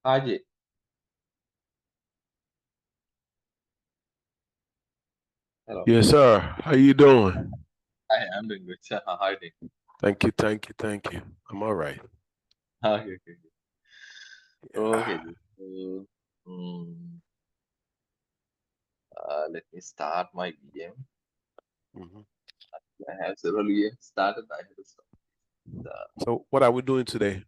Ajay. Hello. Yes, sir. How you doing? Hi, I'm doing good, sir. How are you doing? Thank you, thank you, thank you. I'm all right. Okay, okay, okay. Yeah. Okay, so, mm, let me start my VM. Mhm. I have several VMs started. I have to start. Uh, So, what are we doing today?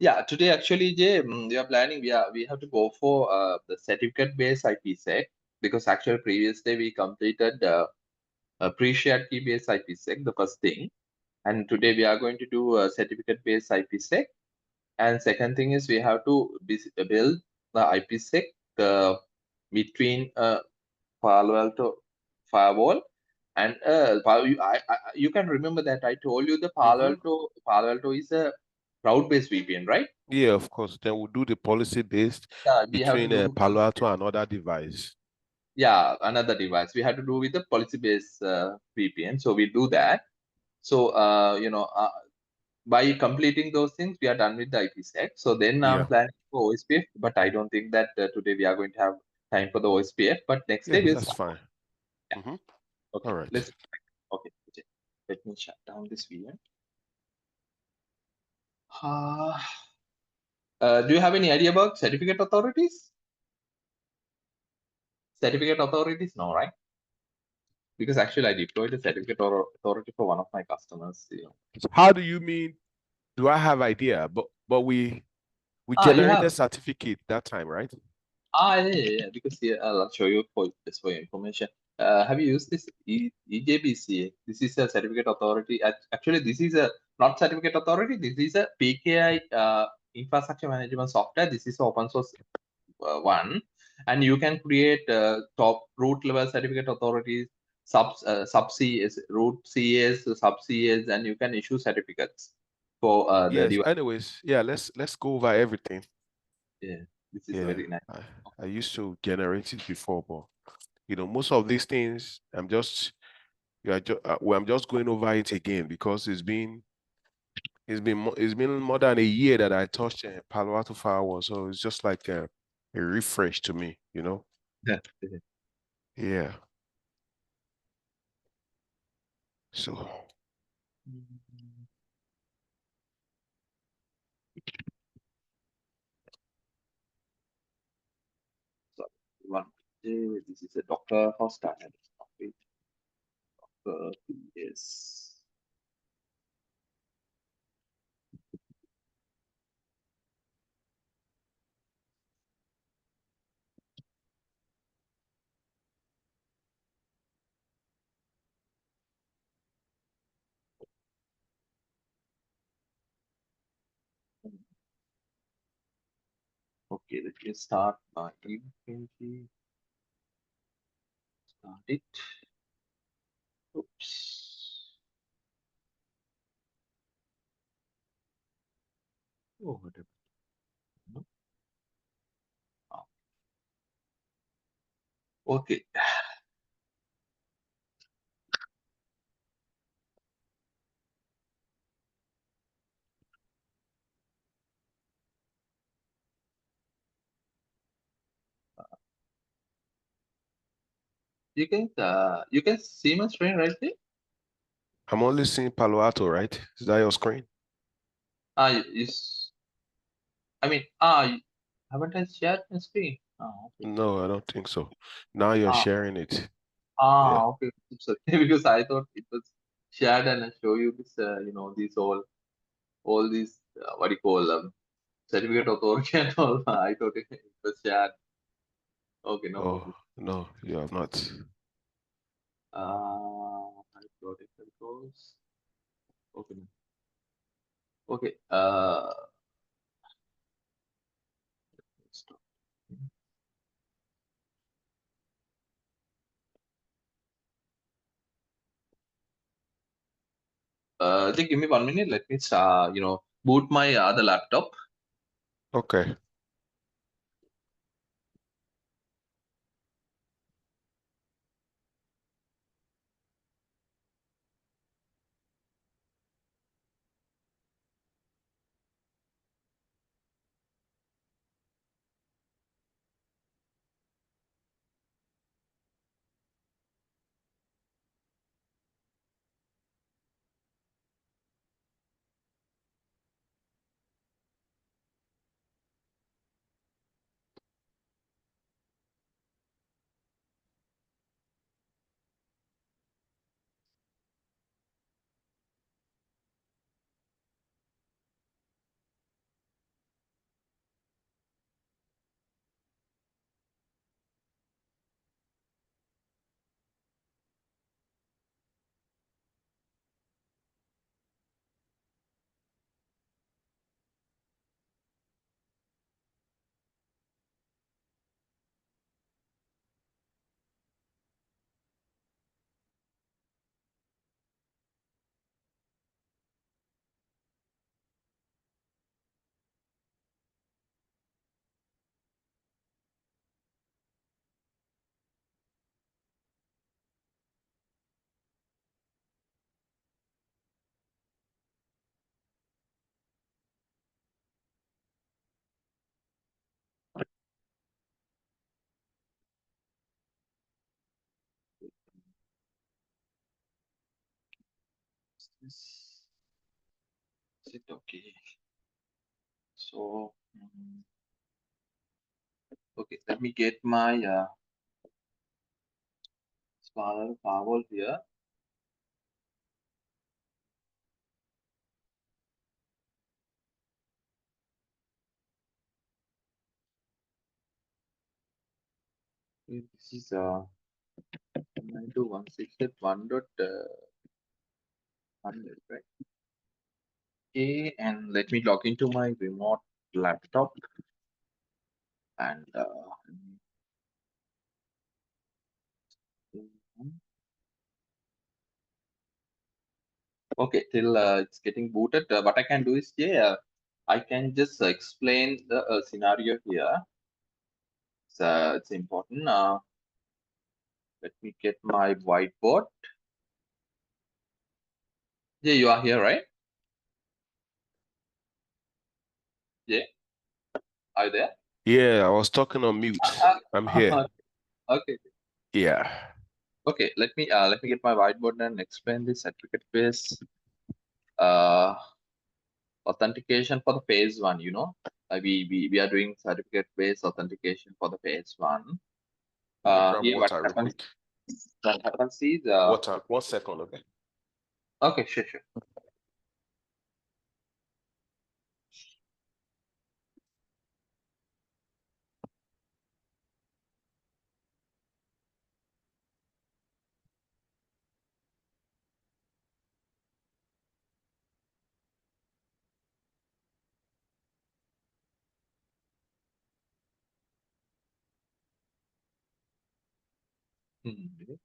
yeah, today actually, Jay, we are planning. We have to go for the certificate-based IPSec because actually previous day we completed a pre-shared key-based IPSec, the first thing, and today we are going to do a certificate-based IPSec. And second thing is we have to build the IPsec between Palo Alto firewall and you can remember that I told you the Mm-hmm. Palo Alto is a cloud-based VPN, right? Yeah, of course. Then we'll do the policy based Yeah, we have to between do Palo Alto and other device. yeah another device. We have to do with the policy-based VPN, so we do that. So by completing those things, we are done with the IPsec. So then I'm Yeah. planning for OSPF, but I don't think that today we are going to have time for the OSPF. But next day Yeah, we'll that's start. fine. Yeah. Mm-hmm. All Okay. right. Let's. Okay. Okay. Let me shut down this VM. Uh, do you have any idea about certificate authorities? Certificate authorities? No, right? Because actually I deployed a certificate authority for one of my customers. So how do you mean? Do I have idea? But we You have. generated certificate that time, right? Yeah. Because here, I'll show you for just for your information. Have you used this EJBCA? This is a certificate authority. Actually, this is a not certificate authority. This is a PKI infrastructure management software. This is open source one, and you can create top root level certificate authorities, sub CS, root CS, sub CS, and you can issue certificates for the Yes. device. Anyways, yeah, let's go over everything. Yeah, this is Yeah. very nice. I used to generate it before, but most of these things I'm just going over it again because it's been more than a year that I touched Palo Alto firewall, so it's just like a refresh to me. Yeah. Yeah. So So one, this is a Docker host. I have it. Yes. Okay, let me start by infinity. Start it. Oops. Oh, whatever. No. Ah, okay. You can see my screen right there. I'm only seeing Palo Alto, right? Is that your screen? I mean, haven't I shared my screen? Okay. No, I don't think so. Now you're Ah, sharing it. Yeah. okay. Sorry, because I thought it was shared and I show you this, these all these, what do you call them, certificate authority and all. I thought it was shared. Okay, no Oh, problem. no, you have not. I got it. It goes. Okay. Okay. Stop. Just give me 1 minute. Let me, boot my other laptop. Okay. Is it okay? So, okay, let me get my smaller firewall here. This is 192.168.1.100, right? Okay, and let me log into my remote laptop and okay, till it's getting booted. What I can do is, yeah, I can just explain the scenario here. It's important. Let me get my whiteboard. Yeah, you are here, right? Yeah, are you there? Yeah, I was talking on mute. I'm here. Okay. Yeah. Okay, let me get my whiteboard and explain the certificate based uh authentication for the phase one. We are doing certificate based authentication for the phase one. Let me grab Here what water real happens quick. is Water, 1 second, okay? okay, sure. Mhm.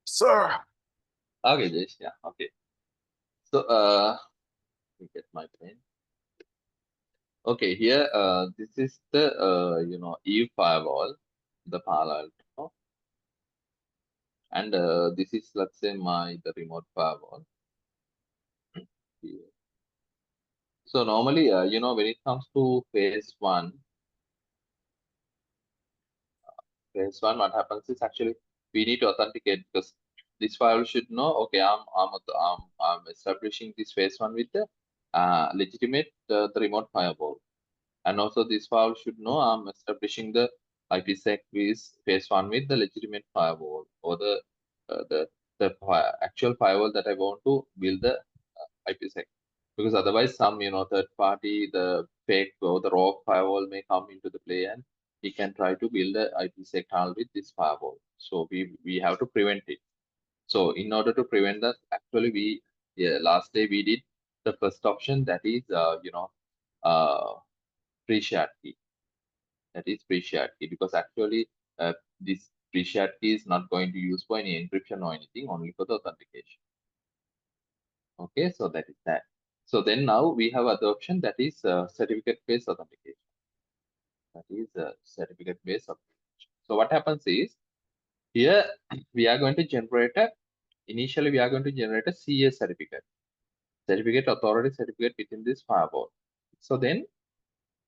Sir. Okay, Jesh, yeah, okay. So let me get my pen. Okay, here this is the EU firewall, the Palo Alto, and this is, let's say, the remote firewall. Here. So normally, when it comes to phase one, what happens is actually we need to authenticate, because this file should know, okay, I'm establishing this phase one with the legitimate the remote firewall, and also this file should know I'm establishing the IPSec with phase one with the legitimate firewall, or the actual firewall that I want to build the IPSec, because otherwise some third party, the fake or the raw firewall may come into the play, and he can try to build a IPsec tunnel with this firewall. So we have to prevent it. So in order to prevent that, actually last day we did the first option, that is uh, pre-shared key. That is pre-shared key, because actually this pre-shared key is not going to use for any encryption or anything, only for the authentication. Okay, so that is that. So then now we have other option, that is certificate-based authentication. That is certificate-based authentication. So what happens is, here we are going to initially we are going to generate a CA certificate authority certificate within this firewall. So then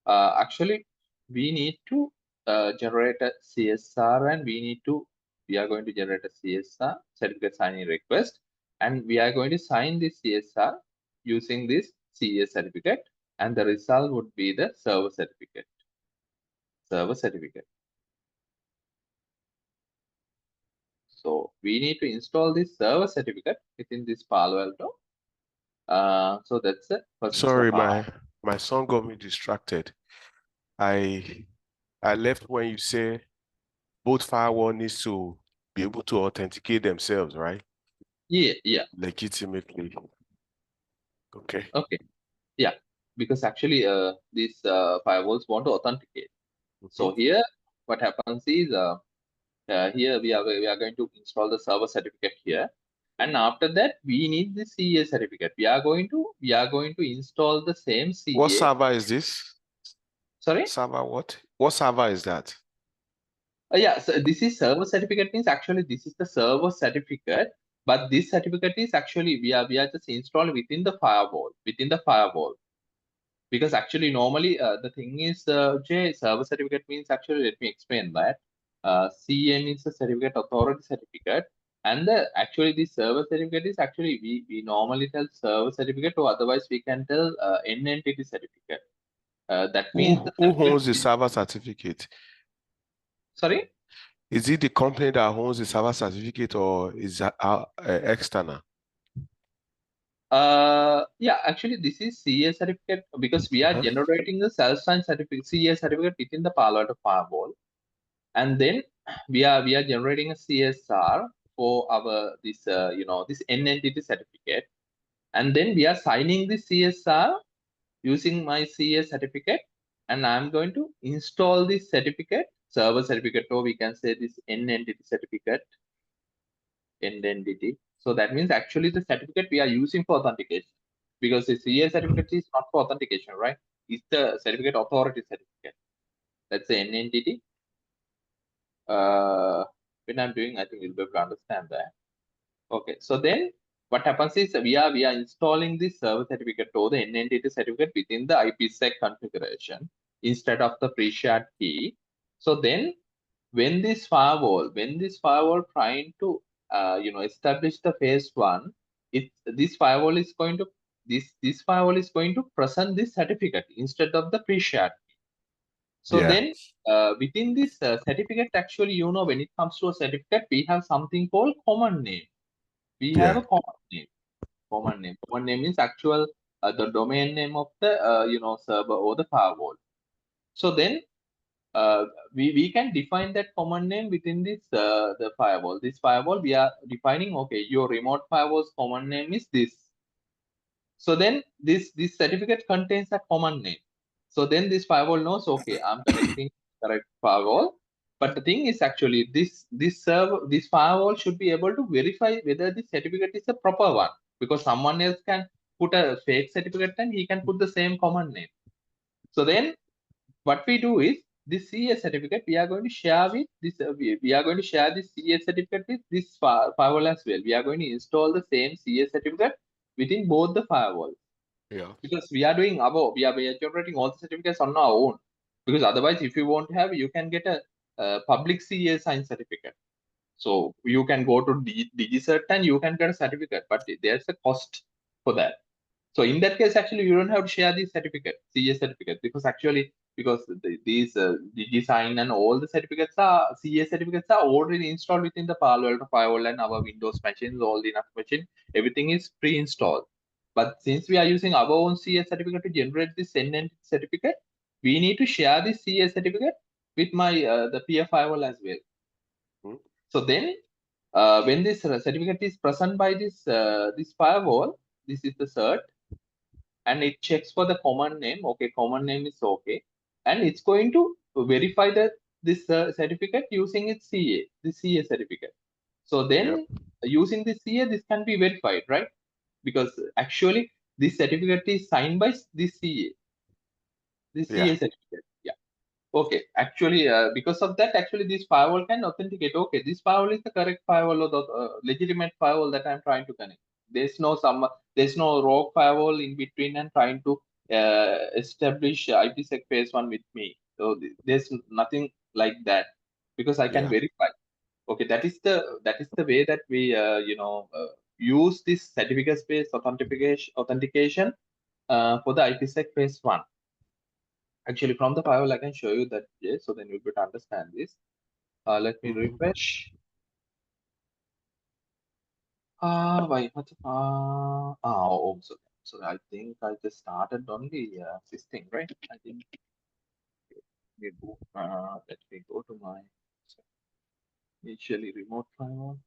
actually we need to generate a CSR, and we are going to generate a CSR, certificate signing request, and we are going to sign this CSR using this CA certificate, and the result would be the server certificate. So we need to install this server certificate within this Palo Alto. So that's the first step. Sorry, my son got me distracted. I I left when you say both firewall needs to be able to authenticate themselves, right? Yeah. Legitimately. Okay. Okay. Yeah. Because actually, these firewalls want to authenticate. Mhm. So here, what happens is, here we are going to install the server certificate here, and after that we need the CA certificate. We are going to install the same What CA. server is this? Sorry. Server what? What server is that? Yeah, so this is server certificate means actually this is the server certificate, but this certificate is actually we are just installed within the firewall because actually normally the thing is server certificate means actually let me explain that CN is a certificate authority certificate, and actually the server certificate is actually we normally tell server certificate, or otherwise we can tell N entity certificate. That means the Who certificate owns the server certificate? sorry. Is it the company that owns the server certificate or is that external? Yeah, actually, this is CA certificate because we are Uh-huh. generating the self-signed certificate, CA certificate within the Palo Alto firewall, and then we are generating a CSR for our this N entity certificate, and then we are signing the CSR using my CA certificate, and I'm going to install this certificate, server certificate, or we can say this N entity certificate, end entity. So that means actually the certificate we are using for authentication, because the CA certificate is not for authentication, right? It's the certificate authority certificate. That's the N entity. When I'm doing, I think you'll be able to understand that. Okay, so then what happens is we are installing this server certificate or the N entity certificate within the IPSec configuration instead of the pre-shared key. So then when this firewall trying to establish the phase one, it this firewall is going to this firewall is going to present this certificate instead of the pre-shared. So Yeah. then within this certificate, actually, when it comes to a certificate, we have something called common name. We have Yeah. a common name means actual the domain name of the server or the firewall. So then uh, we can define that common name within this the firewall. This firewall we are defining, okay, your remote firewall's common name is this. So then this certificate contains a common name. So then this firewall knows, okay, I'm connecting correct firewall. But the thing is actually this firewall should be able to verify whether the certificate is a proper one, because someone else can put a fake certificate and he can put the same common name. So then what we do is this CA certificate we are going to share with this we are going to share this CA certificate with this firewall as well. We are going to install the same CA certificate within both the firewalls, Yeah. because we are generating all the certificates on our own, because otherwise if you won't have, you can get a public CA sign certificate. So you can go to DigiCert and you can get a certificate, but there's a cost for that. So in that case, actually, you don't have to share the certificate, CA certificate, because these DigiSign and all the certificates are CA certificates are already installed within the Palo Alto firewall and our Windows machines, all the enough machine, everything is pre-installed. But since we are using our own CA certificate to generate this NN certificate, we need to share this CA certificate with my the peer firewall as well. Hmm. So then, when this certificate is present by this firewall, this is the cert, and it checks for the common name. Okay, common name is okay, and it's going to verify that this certificate using its CA, the CA certificate. So Yep. then, using the CA, this can be verified, right? Because actually, this certificate is signed by this CA, the Yeah. CA certificate. Yeah. Okay, actually, because of that, actually, this firewall can authenticate. Okay, this firewall is the correct firewall or the legitimate firewall that I'm trying to connect. There's no rogue firewall in between and trying to establish IPsec phase one with me. So there's nothing like that, because I can Yeah. verify. Okay, that is the way that we use this certificate-based authentication for the IPsec phase one. Actually, from the firewall, I can show you that, yes, so then you'll be able to understand this. Let me Mhm. refresh. Why not? Oh, so I think I just started only this thing, right? I think let me go to my initially remote firewall.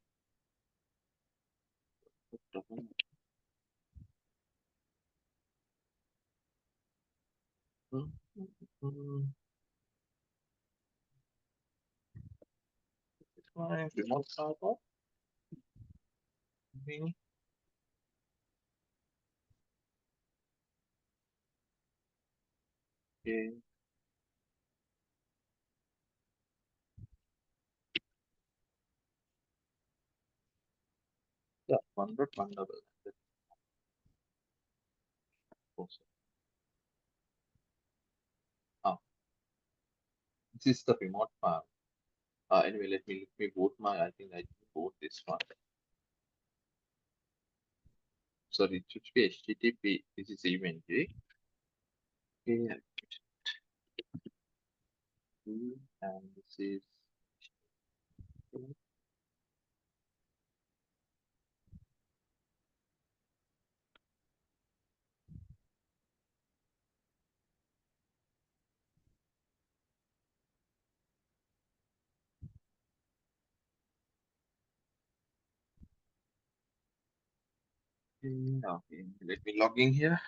My remote firewall. Okay. Yeah, 100 double. That's also. Ah, this is the remote file. Anyway, let me boot my. I think I boot this one. Sorry, it should be HTTP. This is event. Okay. And this is. Okay, let me log in here.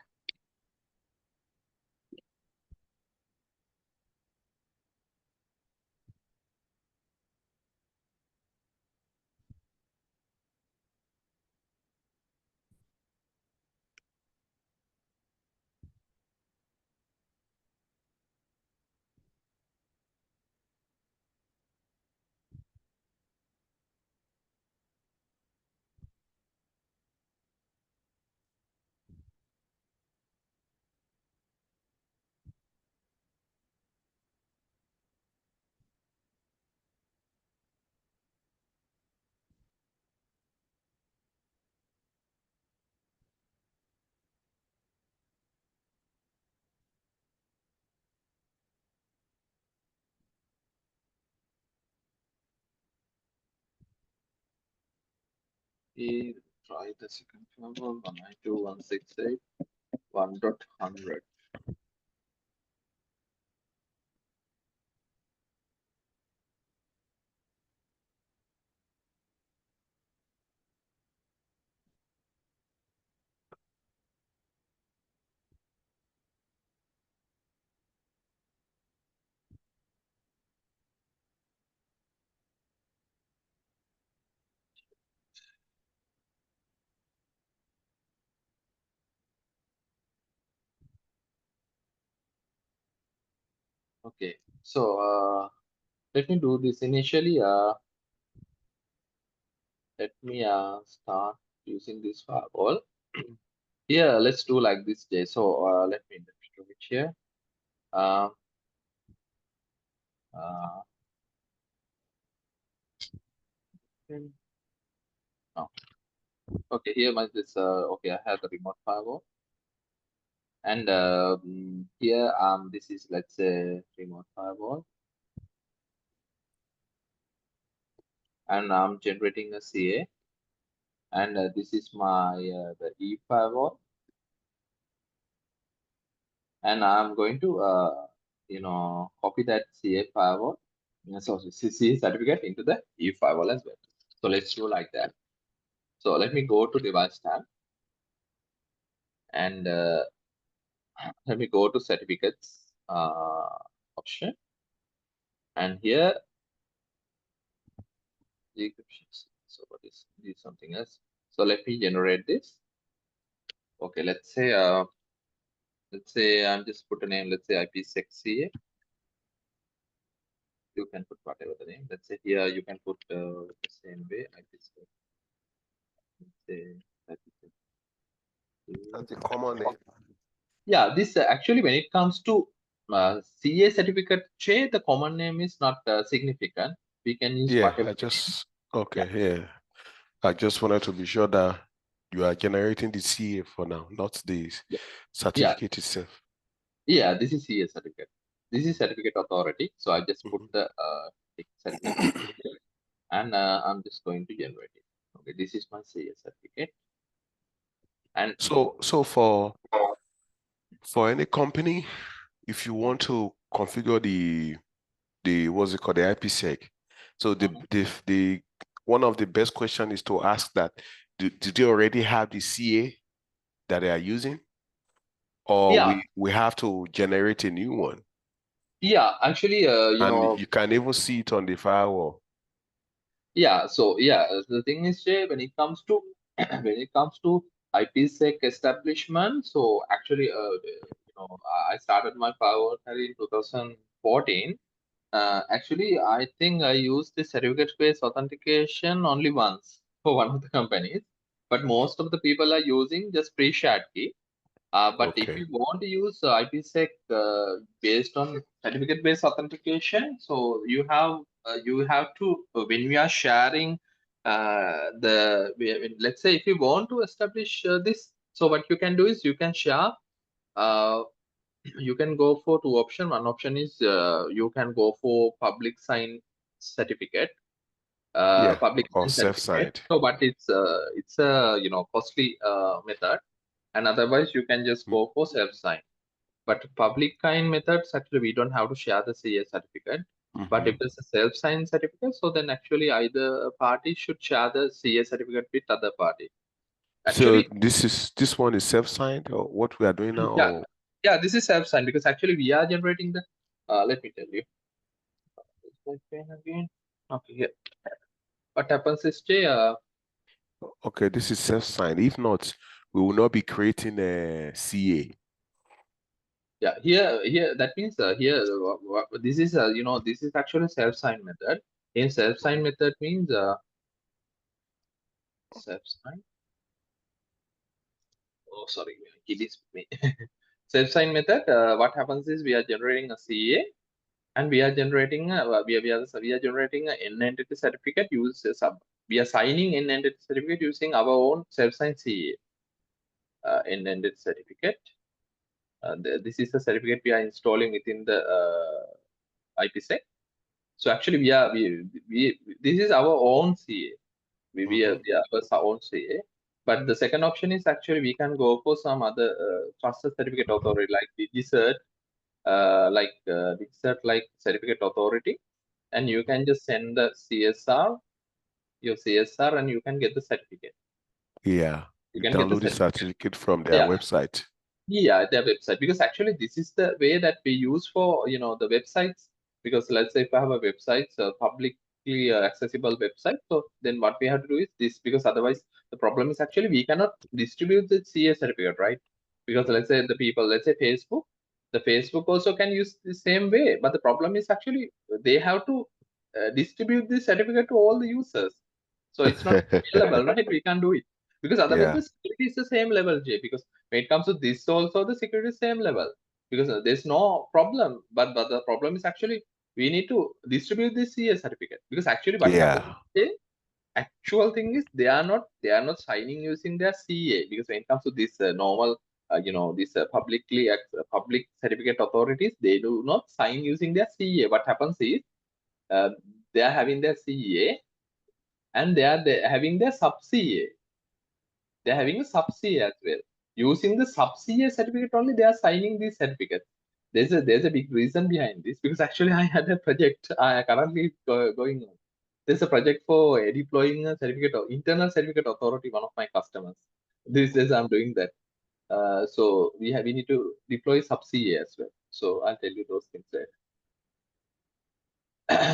Okay, try the second firewall 192.168.1.100. Okay, so let me do this initially. Let me start using this firewall. Here, let's do like this, Jay. So let me do it here. Uh, uh, no. Okay, here my this. Okay, I have the remote firewall, and here this is, let's say, remote firewall, and I'm generating a CA, and this is my the E firewall, and I'm going to copy that CA firewall, so CA certificate into the E firewall as well. So let's do like that. So let me go to device tab, and let me go to certificates option, and here decryption. So what is this? Something else. So let me generate this. Okay, let's say I'm just put a name. Let's say IPSec CA. You can put whatever the name. Let's say here you can put the same way IPSec. Let's say IPSec That's the common name. Yeah, this actually, when it comes to CA certificate, the common name is not significant. We can use Yeah, whatever I the name. just Yeah, okay, yeah. I just wanted to be sure that you are generating the CA for now, not the yeah, yeah, certificate itself. yeah. This is CA certificate. This is certificate authority. So I just put Mhm. the certificate authority, and I'm just going to generate it. Okay, this is my CA certificate. And So for any company, if you want to configure the what's it called, the IPSec, so the one of the best question is to ask that do they already have the CA that they are using, or yeah, we have to generate a new one? yeah, actually, And you can even see it on the firewall. yeah, so yeah, the thing is, Jay, when it comes to when it comes to IPSec establishment, so actually, I started my firewall career in 2014. Actually, I think I used the certificate-based authentication only once for one of the companies, but most of the people are using just pre-shared key. But if Okay. you want to use IPsec based on certificate-based authentication, so you have to when we are sharing let's say if you want to establish this, so what you can do is you can share. Uh, you can go for two options. One option is you can go for public sign certificate, Yeah, public or sign certificate. self-signed. So, but it's a costly method, and otherwise you can just go for self sign. But public kind methods, actually, we don't have to share the CA certificate. But if Mm-hmm. there's a self-signed certificate, so then actually either party should share the CA certificate with other party. So Actually, this one is self-signed, or what we are doing now, yeah, or yeah, this is self-signed because actually we are generating the. Let me tell you. Again. Okay, here. What happens is, okay, this is self-signed. If not, we will not be creating a CA. yeah, here that means here this is this is actually self-signed method. In self-signed method means self-signed. Oh, sorry, it is me. Self-sign method. What happens is we are generating a CA and we are generating we are generating an N entity certificate. We are signing N entity certificate using our own self-signed CA N entity certificate. This is the certificate we are installing within the IPsec. So actually, we this is our own CA. Mm-hmm. We have our own CA. But the second option is actually we can go for some other trusted certificate authority like the DCERT, like certificate authority, and you can just send the CSR, your CSR, and you can get the certificate. Yeah, You you can get the download the certificate. certificate from their Yeah, website. yeah, their website, because actually this is the way that we use for the websites. Because let's say if I have a website, publicly accessible website, so then what we have to do is this, because otherwise the problem is actually we cannot distribute the CA certificate, right? Because let's say let's say the Facebook also can use the same way, but the problem is actually they have to distribute this certificate to all the users. So it's not available, right? We can't do it because otherwise Yeah, the security is the same level, J. Because when it comes to this also the security is same level, because there's no problem, but the problem is actually we need to distribute this CA certificate, because actually what happens yeah, is, actual thing is they are not signing using their CA, because when it comes to this normal this public certificate authorities, they do not sign using their CA. What happens is uh, they are having their CA and they are having their sub CA. They're having a sub CA as well. Using the sub CA certificate only, they are signing these certificates. There's a big reason behind this, because actually I had a project currently going on. There's a project for deploying a certificate of internal certificate authority, one of my customers. This is I'm doing that. So we need to deploy sub CA as well. So I'll tell you those things later.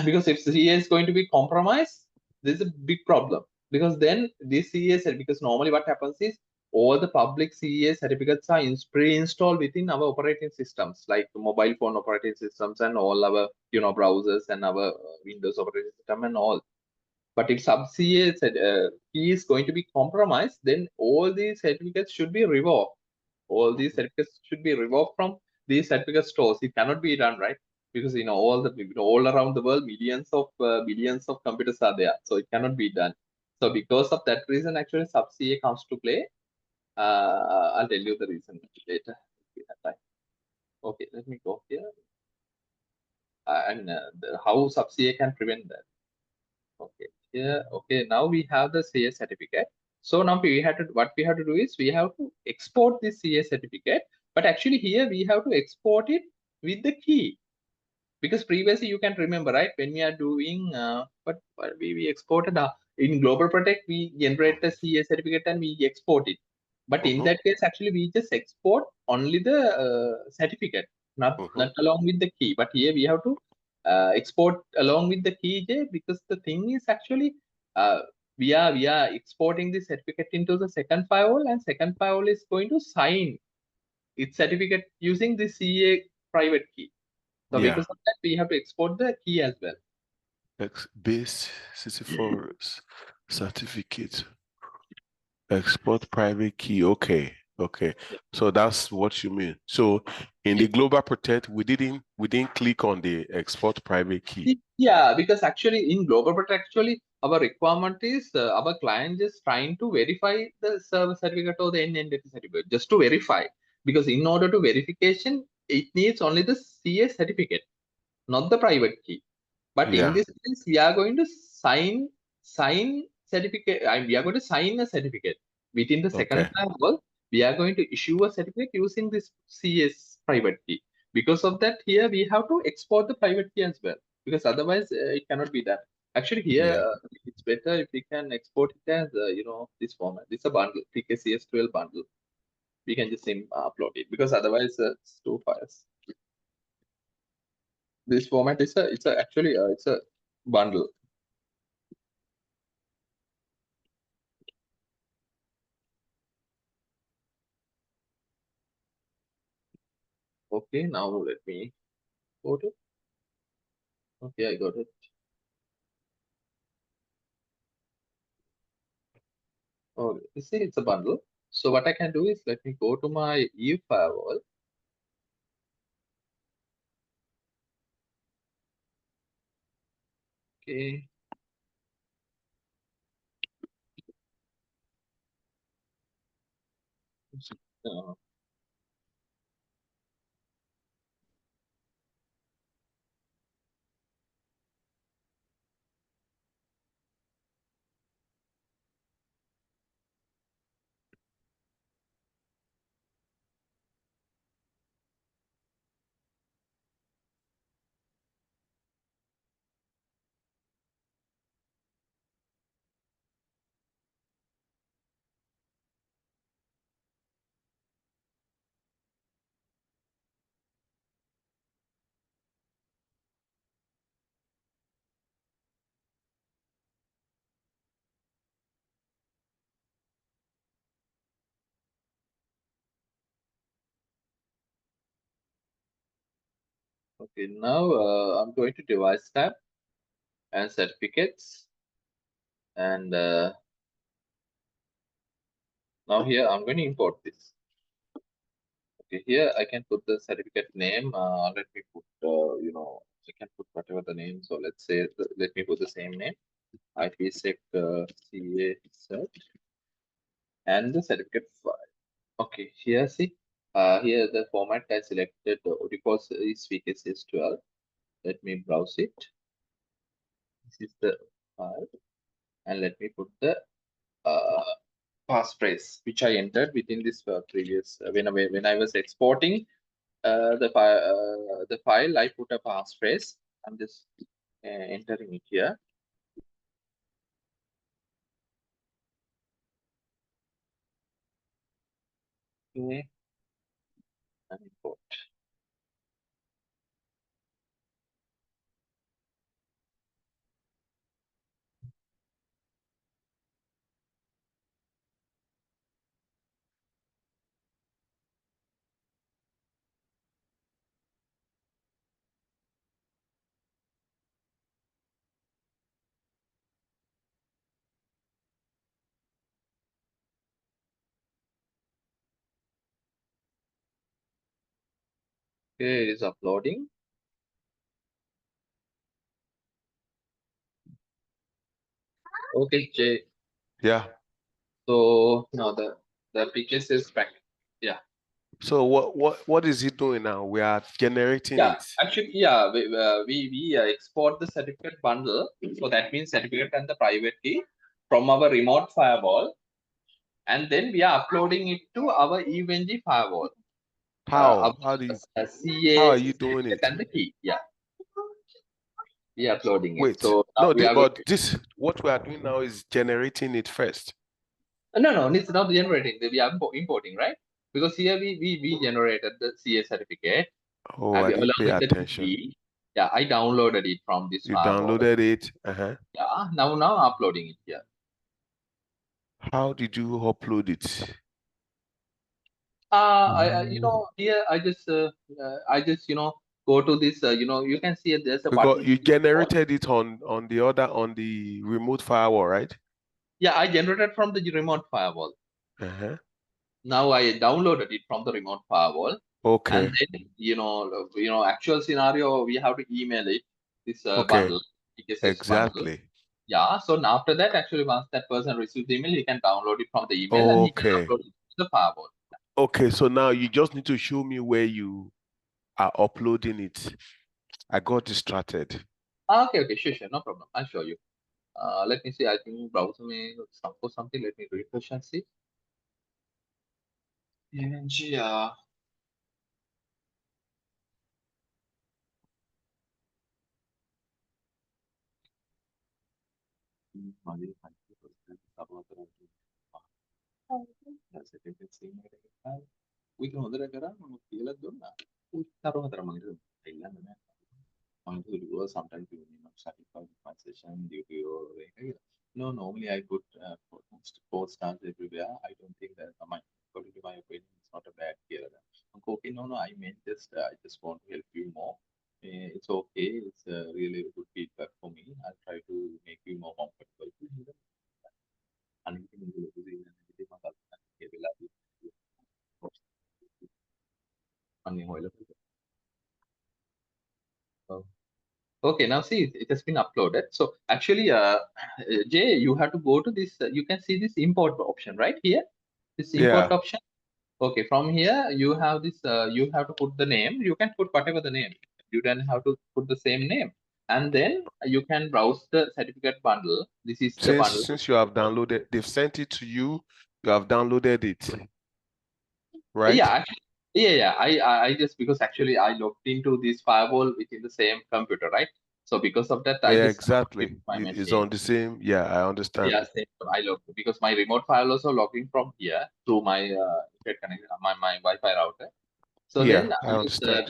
Because if CA is going to be compromised, there's a big problem. Because then this CA because normally what happens is all the public CA certificates are pre-installed within our operating systems, like mobile phone operating systems and all our browsers and our Windows operating system and all. But if sub CA key is going to be compromised, then all these certificates should be revoked. All these certificates should be revoked from these certificate stores. It cannot be done, right? Because all around the world, billions of computers are there, so it cannot be done. So because of that reason, actually sub CA comes to play. I'll tell you the reason later if we have time. Okay, let me go here, and how sub CA can prevent that. Okay. Yeah, okay. Now we have the CA certificate. So now what we have to do is we have to export this CA certificate, but actually here we have to export it with the key. Because previously you can remember, right, when we are doing what we exported in global protect, we generate the CA certificate and we export it, but in Mm-hmm. that case actually we just export only the certificate, Mm-hmm. not along with the key. But here we have to export along with the key J, because the thing is actually uh, we are exporting the certificate into the second firewall, and second firewall is going to sign its certificate using the CA private key. So Yeah. because of that, we have to export the key as well. Base 64 certificate. Export private key. Okay. Okay. Yeah. So that's what you mean. So in the global protect, we didn't click on the export private key. Yeah, because actually in global protect, actually our requirement is our client is trying to verify the server certificate or the end entity certificate just to verify. Because in order to verification, it needs only the CA certificate, not the private key. But in Yeah. this case, we are going to sign certificate. We are going to sign a certificate within the second Okay. firewall. We are going to issue a certificate using this CS private key. Because of that, here we have to export the private key as well. Because otherwise, it cannot be done. Actually, here Yeah. it's better if we can export it as this format. This is a bundle, TKCS12 bundle. We can just upload it, because otherwise it's two files. This format is it's a bundle. Okay, now let me go to. Okay, I got it. Oh, you see, it's a bundle. So what I can do is let me go to my EU firewall. Okay. Uh, okay, now I'm going to device tab and certificates. And now here I'm going to import this. Okay, here I can put the certificate name. Let me put, I can put whatever the name. So let's say, let me put the same name, IPSec CA cert, and the certificate file. Okay, here see, here the format I selected, default is VKCS 12. Let me browse it. This is the file, and let me put the uh, passphrase which I entered within this previous when I was exporting the file. I put a passphrase. I'm just entering it here. Okay, and import. Okay, it is uploading. Okay, Jay. Yeah. So now the PKCS back. Yeah. So what is it doing now? We are generating Yeah, it. actually, yeah, we export the certificate bundle. So that means certificate and the private key from our remote firewall, and then we are uploading it to our EVNG firewall. Our How? How CA are you doing certificate it? and the key. Yeah, we are uploading it. Wait, So now no, we are going. but this what we are doing now is generating it first. No, it's not generating. We are importing, right? Because here we generated the CA certificate Oh, and I we didn't along pay with the attention. key. Yeah, I downloaded it from this You firewall. downloaded it. Uh-huh. Yeah, now uploading it here. How did you upload it? Here I just go to this. You can see there's a Because button. you generated it on the other on the remote firewall, right? Yeah, I generated from the remote firewall. Uh-huh. Now I downloaded it from the remote firewall, and Okay. then actual scenario we have to email it this Okay. bundle, IPSec bundle. Exactly. Yeah, so now after that, actually, once that person receives the email, he can download it from the email and he can Okay. upload it to the firewall. Okay. So now you just need to show me where you are uploading it. I got distracted. Okay, sure, no problem. I'll show you. Let me see. I think browser may suppose something. Let me refresh and see. PNG, විතර හොඳට කරා මම කියලා දුන්නා. උත්තර හොඳට මම ඉල්ලන්නේ sometimes you know satisfy my session due to your no normally I put four stars everywhere. I don't think that my according to my opinion it's not a bad here. Okay, no, I meant just I just want to help you more. It's okay. It's really good feedback for me. I'll try to make you more comfortable. Oh. Okay, now see, it has been uploaded. So actually, Jay, you have to go to this. You can see this import option right here. This import Yeah. option. Okay, from here you have this. You have to put the name. You can put whatever the name. You don't have to put the same name. And then you can browse the certificate bundle. This is the bundle. Since you have downloaded, they've sent it to you, you have downloaded it, Yeah, right? actually, yeah. I just because actually I logged into this firewall within the same computer, right? So because of that, I Yeah, just exactly. my It's machine. on the same. Yeah, I understand. Yeah, same. I log because my remote file also logging from here through my internet connection, my Wi-Fi router. So Yeah, then I understand.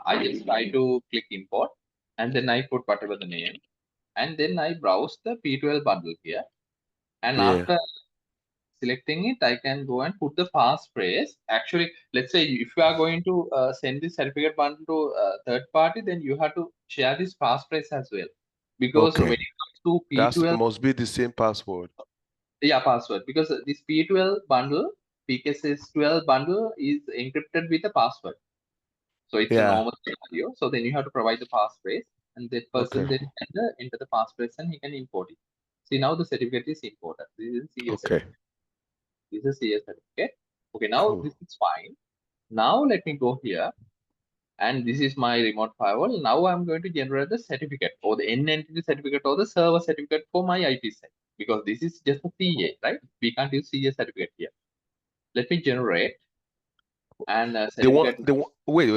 I just try to click import, and then I put whatever the name, and then I browse the P12 bundle here, and Yeah. after selecting it, I can go and put the passphrase. Actually, let's say if you are going to send this certificate bundle to third party, then you have to share this passphrase as well, because when Okay. it comes to That P12. must be the same password. Yeah, password, because this P12 bundle, PKSS 12 bundle is encrypted with a password. So it's a Yeah. normal scenario. So then you have to provide the passphrase, and that person Okay. then can enter the passphrase and he can import it. See, now the certificate is imported. This is CS Okay. certificate. This is CS certificate. Okay, now Cool. this is fine. Now let me go here, and this is my remote firewall. Now I'm going to generate the certificate or the N entity certificate or the server certificate for my IPsec, because this is just a CA, right? We can't use CA certificate here. Let me generate and certificate. Wait.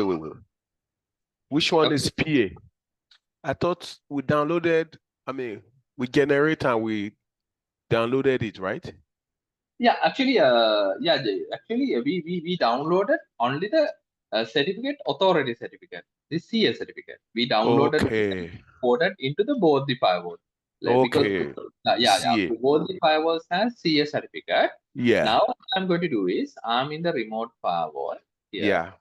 Which one Okay. is PA? I thought we downloaded, I mean, we generate and we downloaded it, right? Yeah, actually, we downloaded only the certificate authority certificate, the CA certificate. We downloaded it and Okay. imported into the both the firewall. Because Okay. CA. both the firewalls has CA certificate. Yeah. Now what I'm going to do is I'm in the remote firewall here. Yeah.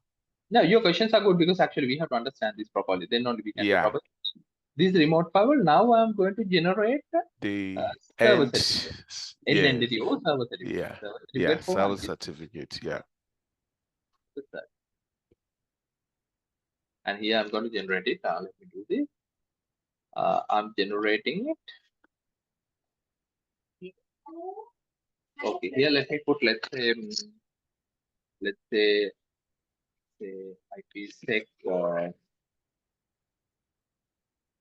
Now your questions are good because actually we have to understand this properly. Then only we can do Yeah. proper. This remote firewall. Now I'm going to generate The server end. certificate. N Yeah. entity or server certificate. Yeah. Server Yeah. certificate for Server IPsec. certificate. Yeah. And here I'm going to generate it. Let me do this. I'm generating it. Okay, here let me put, let's say say IPSec,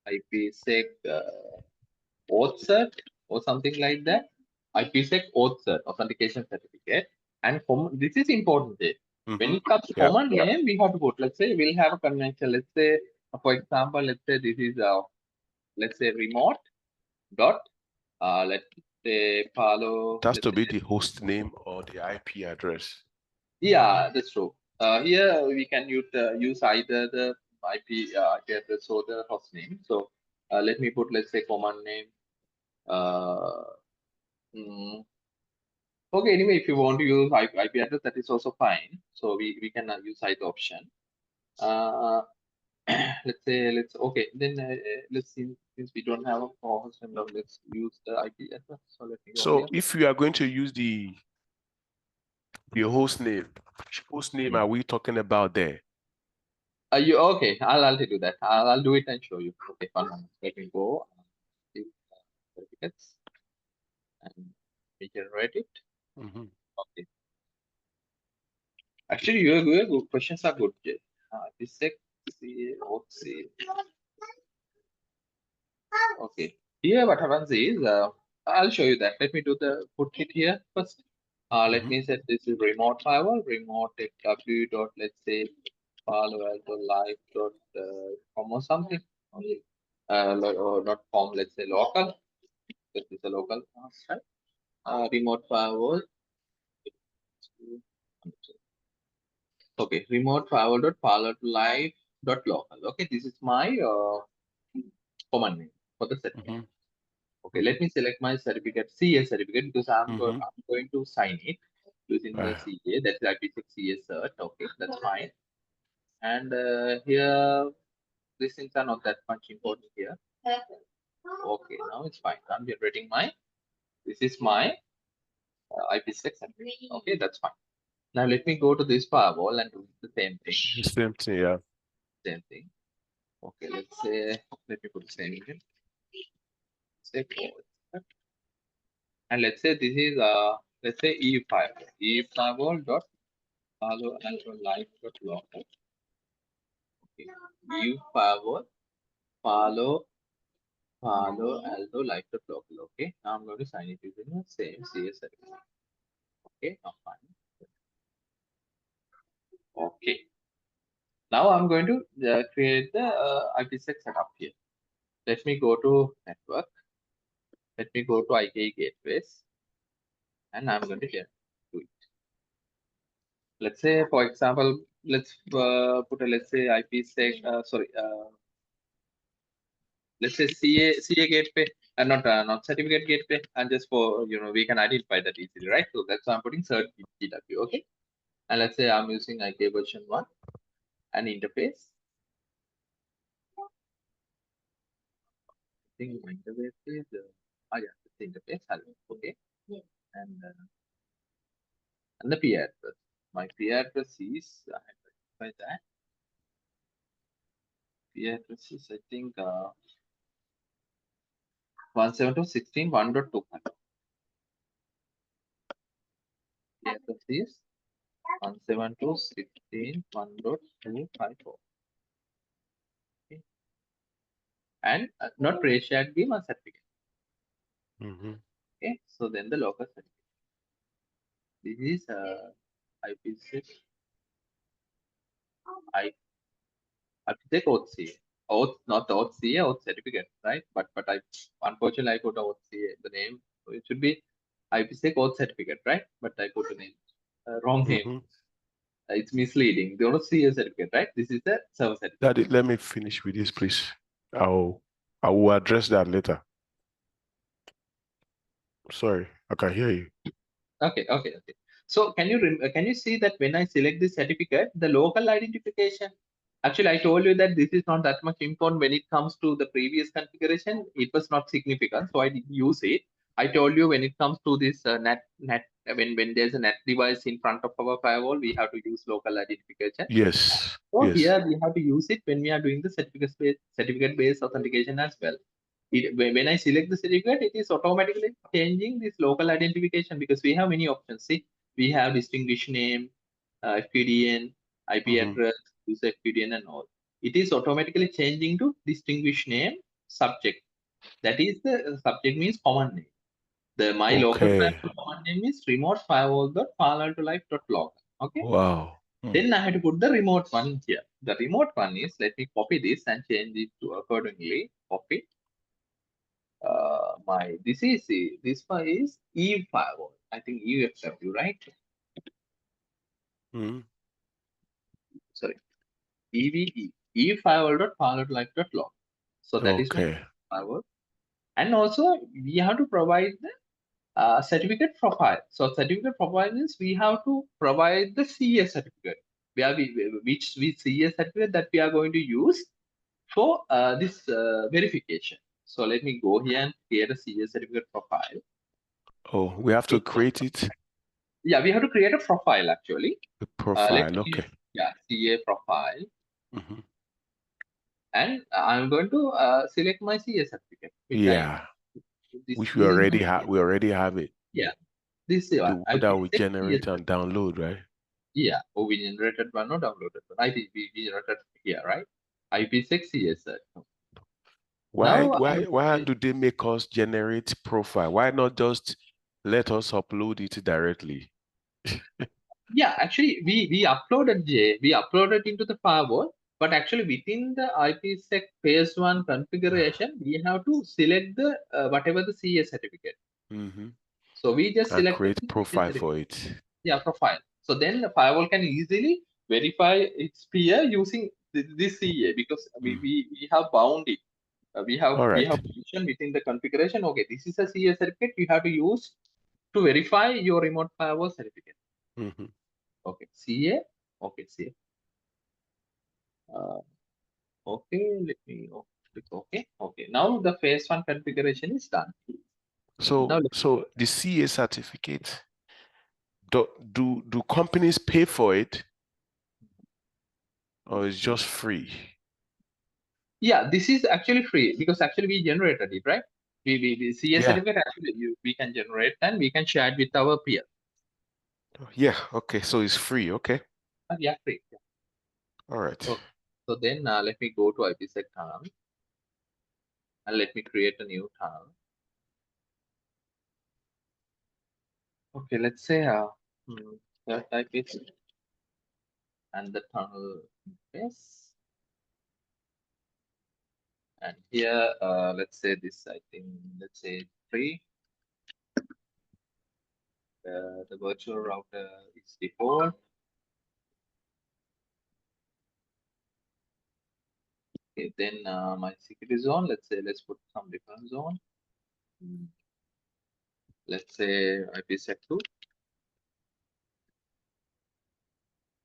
IPSec auth cert or something like that. IPSec auth cert, authentication certificate. And this is important. When it comes to Yeah. command name, we have to put, let's say we'll have a convention. Let's say, for example, let's say this is let's say remote dot let's say Palo. That's Let's to say, be the host name or the IP address. yeah, that's true. Here we can use either the IP address or the host name. So let me put, let's say, command name. Uh, mm, okay, anyway, if you want to use IP address, that is also fine. So we can use either option. Uh, let's okay, then let's see, since we don't have a host number, let's use the IP address. So let me go So here. if we are going to use the host name, which host name are we talking about there? You okay? I'll do that. I'll do it and show you. Okay, one moment. Let me go. See, certificates and we generate it. Mhm. Okay. Actually, your good questions are good. Jay. IPSec, see. Okay. Here, what happens is, I'll show you that. Let me put it here first. Let Mhm. me set this is remote firewall, remote w dot, let's say, Palo Alto live dot com or something. Okay. Or not com, let's say local. This is a local site. Remote firewall. Okay, remote firewall dot Palo Alto live dot local. Okay, this is my command name for the certificate. Mhm. Okay, Mhm. let me select my certificate, CA certificate, because Mhm. I'm going to sign it using the Ah. CA. That's IPSec CA cert. Okay, that's fine. And here, these things are not that much important here. Okay, now it's fine. I'm generating this is my IPSec certificate. Okay, that's fine. Now let me go to this firewall and do the same thing. The same thing, yeah. Same thing. Okay, let's say, let me put the same again. Say forward. And let's say this is let's say E firewall. E firewall dot Palo Alto live dot local. Okay. E firewall Palo Alto live dot local. Okay. Now I'm going to sign it using the same CS certificate. Okay. Now fine. Okay. Now I'm going to create the IPsec setup here. Let me go to network. Let me go to IK gateways, and I'm going to do it. Let's say, for example, let's put a, let's say IPsec. Sorry. Let's say CA gateway and not certificate gateway, and just for we can identify that easily, right? So that's why I'm putting cert GW. Okay. And let's say I'm using IK version 1 and interface. I think my interface is yeah, it's the interface. Hello. Okay. And the P address. My P address is I have to identify that. P address is, I think 172.16.1.200. P address is 172.16.1.254. Okay. And not shared beam or certificate. Mhm. Okay, so then the local certificate. This is IPSec I IPSec auth CA. Auth, not auth CA, auth certificate, right? But I unfortunately I put auth CA the name. So it should be IPSec auth certificate, right? But I put the name wrong name. Mhm. It's misleading. The auth CA certificate, right? This is the server certificate. Daddy, let me finish with this, please. I will address that later. Sorry, I can hear you. Okay. So can you see that when I select this certificate, the local identification? Actually, I told you that this is not that much important when it comes to the previous configuration. It was not significant, so I didn't use it. I told you when it comes to this net when there's a net device in front of our firewall, we have to use local identification. Yes. So Yes. here we have to use it when we are doing the certificate based authentication as well. When I select the certificate, it is automatically changing this local identification because we have many options. See, we have distinguished name, FPDN. IP address, user QDN, and all. It is automatically changing to distinguish name subject. That is the subject means command name. My local Okay. firewall command name is remote firewall.paloaltolife.log. Okay. Wow. Then I have to put the remote one here. The remote one is, let me copy this and change it to accordingly. Copy. This one is Eve firewall. I think EFW, right? Sorry. EVE. Eve firewall.paloaltolife.log. So that is my Okay. firewall. And also we have to provide the certificate profile. So certificate profile means we have to provide the CA certificate, which CA certificate that we are going to use for this verification. So let me go here and create a CA certificate profile. Oh, we have to create it. Yeah, we have to create a profile actually. The Let profile. me, Okay. yeah, CA profile. And I'm going to select my CA certificate, which Yeah. Which we this is my already have. CA. We already have it. Yeah, this is The one. one that we IPSec CA generate and certificate. download, right? Yeah, oh, we generated one or downloaded one. I think we generated here, right? IPSec CSR. Why Now, why why do they make us generate profile? Why not just let us upload it directly? yeah, actually, we uploaded into the firewall, but actually within the IPSec phase one configuration, we have to select the whatever the CA certificate. So we just And selected create the CA profile for certificate. it. Yeah, profile. So then the firewall can easily verify its peer using this CA because we have bound it. We have All right. mentioned within the configuration. Okay, this is a CA certificate you have to use to verify your remote firewall certificate. Okay, CA. Okay, CA. Okay, let me click OK. Okay, now the phase one configuration is done. Now, So the CA certificate, do companies pay for it, or it's just free? yeah, this is actually free because actually we generated it, right? We CA Yeah. certificate actually we can generate and we can share it with our peer. Yeah. Okay. So it's free. Okay. Yeah, free. Yeah. All right. Okay. So then let me go to IPsec tunnel and let me create a new tunnel. Okay, let's say type it and the tunnel interface. And here, let's say this, I think, let's say free. The virtual router is default. Okay, then my security zone, let's put some different zone. Let's say IPsec 2.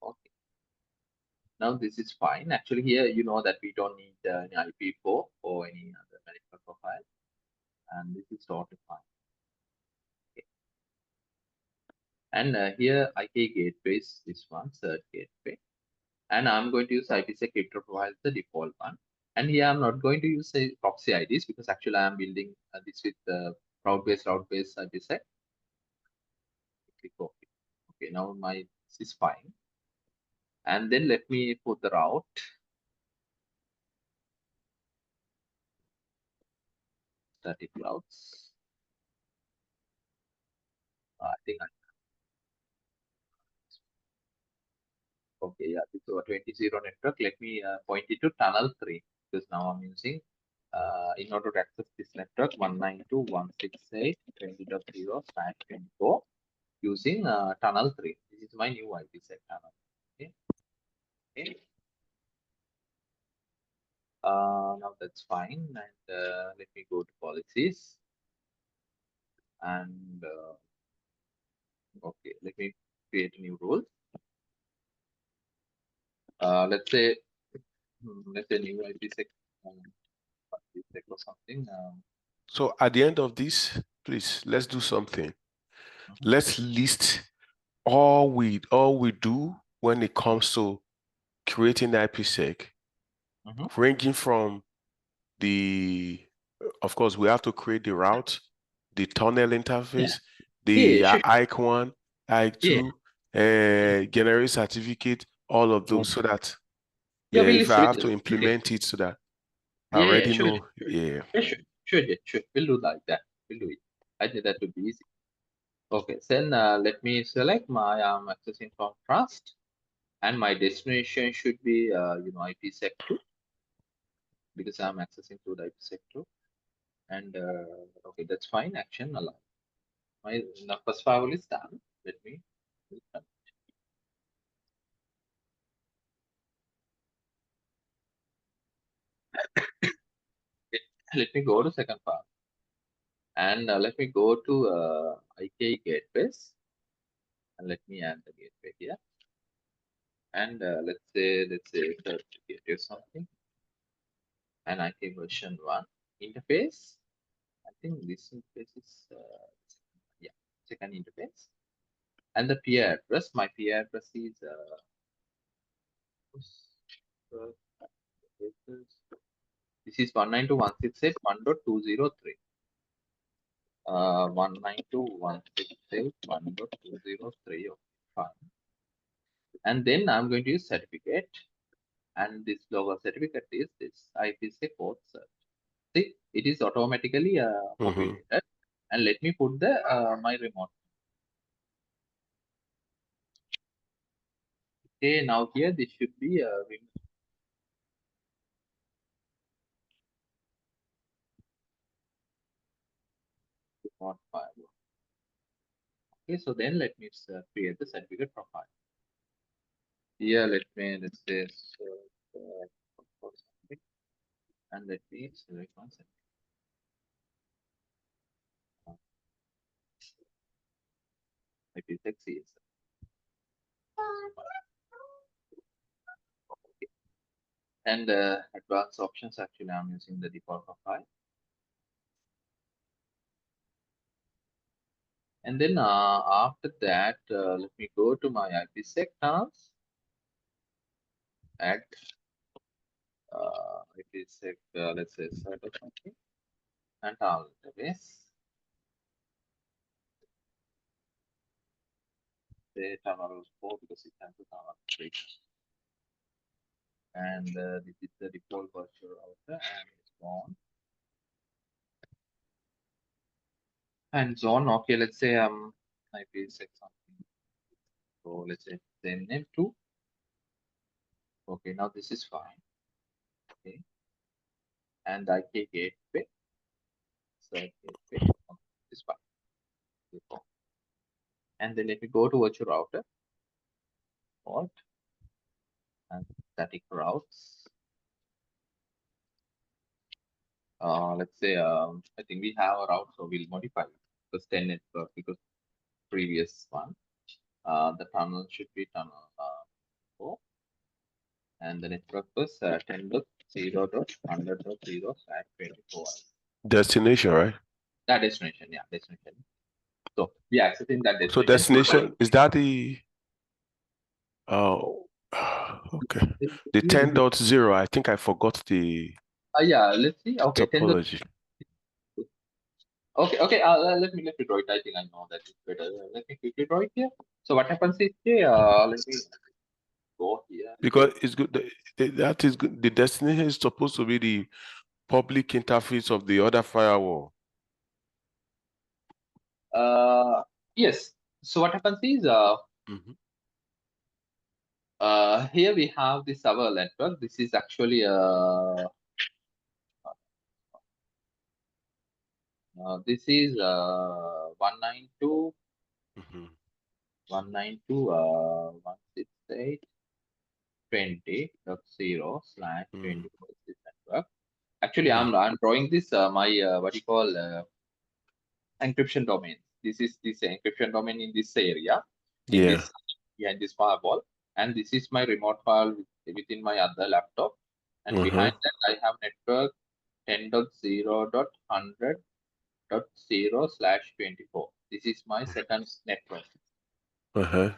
Okay. Now this is fine. Actually, here you know that we don't need any IP4 or any other medical profile, and this is totally fine. Okay. And here IK gateway is this one, third gateway, and I'm going to use IPsec crypto profile the default one. And here I'm not going to use a proxy IDs because actually I'm building this with route-based IPsec. Click OK. Okay, now my this is fine. And then let me put the route. Static routes. I think okay, yeah, this is a 20.0 network. Let me point it to tunnel 3 because now I'm using in order to access this network 192.168.20.0/24 using tunnel 3. This is my new IPsec tunnel. Okay. Okay. Now that's fine. And let me go to policies. And okay, let me create a new rule. Let's say new IPsec, IPsec or something. So at the end of this, please, let's do something. Let's list all we do when it comes to creating the IPsec, ranging from of course, we have to create the route, the tunnel interface, the Sure. IC1, Yeah. IC2, generate certificate, all of those so that, Yeah, yeah, we'll if list. I We'll have to list. implement it so that I Yeah, already sure, know, yeah. sure. We'll do like that. We'll do it. I think that would be easy. Okay, then let me select my accessing from trust, and my destination should be IPsec 2 because I'm accessing to the IPsec 2. And okay, that's fine. Action allow. My first firewall is done. Let me let me go to second firewall, and let me go to IK gateways, and let me add the gateway here. And let's say certificate or something, and IK version 1 interface. I think this interface is yeah, second interface. And the peer address, my peer address is this is 192.168.1.203. 192.168.1.203. Okay, fine. And then I'm going to use certificate, and this logo certificate is this IPSec code search. See, it is automatically populated. And let me put the my remote. Okay, now here this should be a remote file. Okay, so then let me create the certificate profile. Here, let's say something, and let me select one certificate. IPSec CS. Okay. And advanced options, actually, I'm using the default profile. And then after that, let me go to my IPSec tunnels, add IPSec, let's say set or something, and tunnel database. Say tunnel 4 because it has a tunnel 3. And this is the default virtual router, and it's on. And zone, okay, let's say IPSec something. So let's say then name 2. Okay, now this is fine. Okay, and IK gateway, so gateway, okay, this is fine. Okay. And then let me go to virtual router, port, and static routes. Let's say I think we have a route, so we'll modify it because 10 network because previous one. The tunnel should be tunnel 4, and the network was 10.0.100.0/24. Destination, right? That destination, yeah, destination. So we are accessing that So destination. destination, is that the, oh, okay. The 10.0, I think I forgot the Yeah, let's see. Okay, 10. topology. Okay. Let me draw it. I think I know that it's better. Let me quickly draw it here. So what happens is, let me go here. Because it's good, that is good. The destination is supposed to be the public interface of the other firewall. Yes. So what happens is, Mhm. here we have the server network. This is actually this is 192 Mhm. 192.168.20.0/24 this network. Actually, Mhm. I'm drawing this my what you call encryption domain. This is this encryption domain in this area, in Yeah. this behind this firewall, and this is my remote file within my other laptop. And Uh-huh. behind that, I have network 10.0.100.0/24. This is my second network. Uh-huh.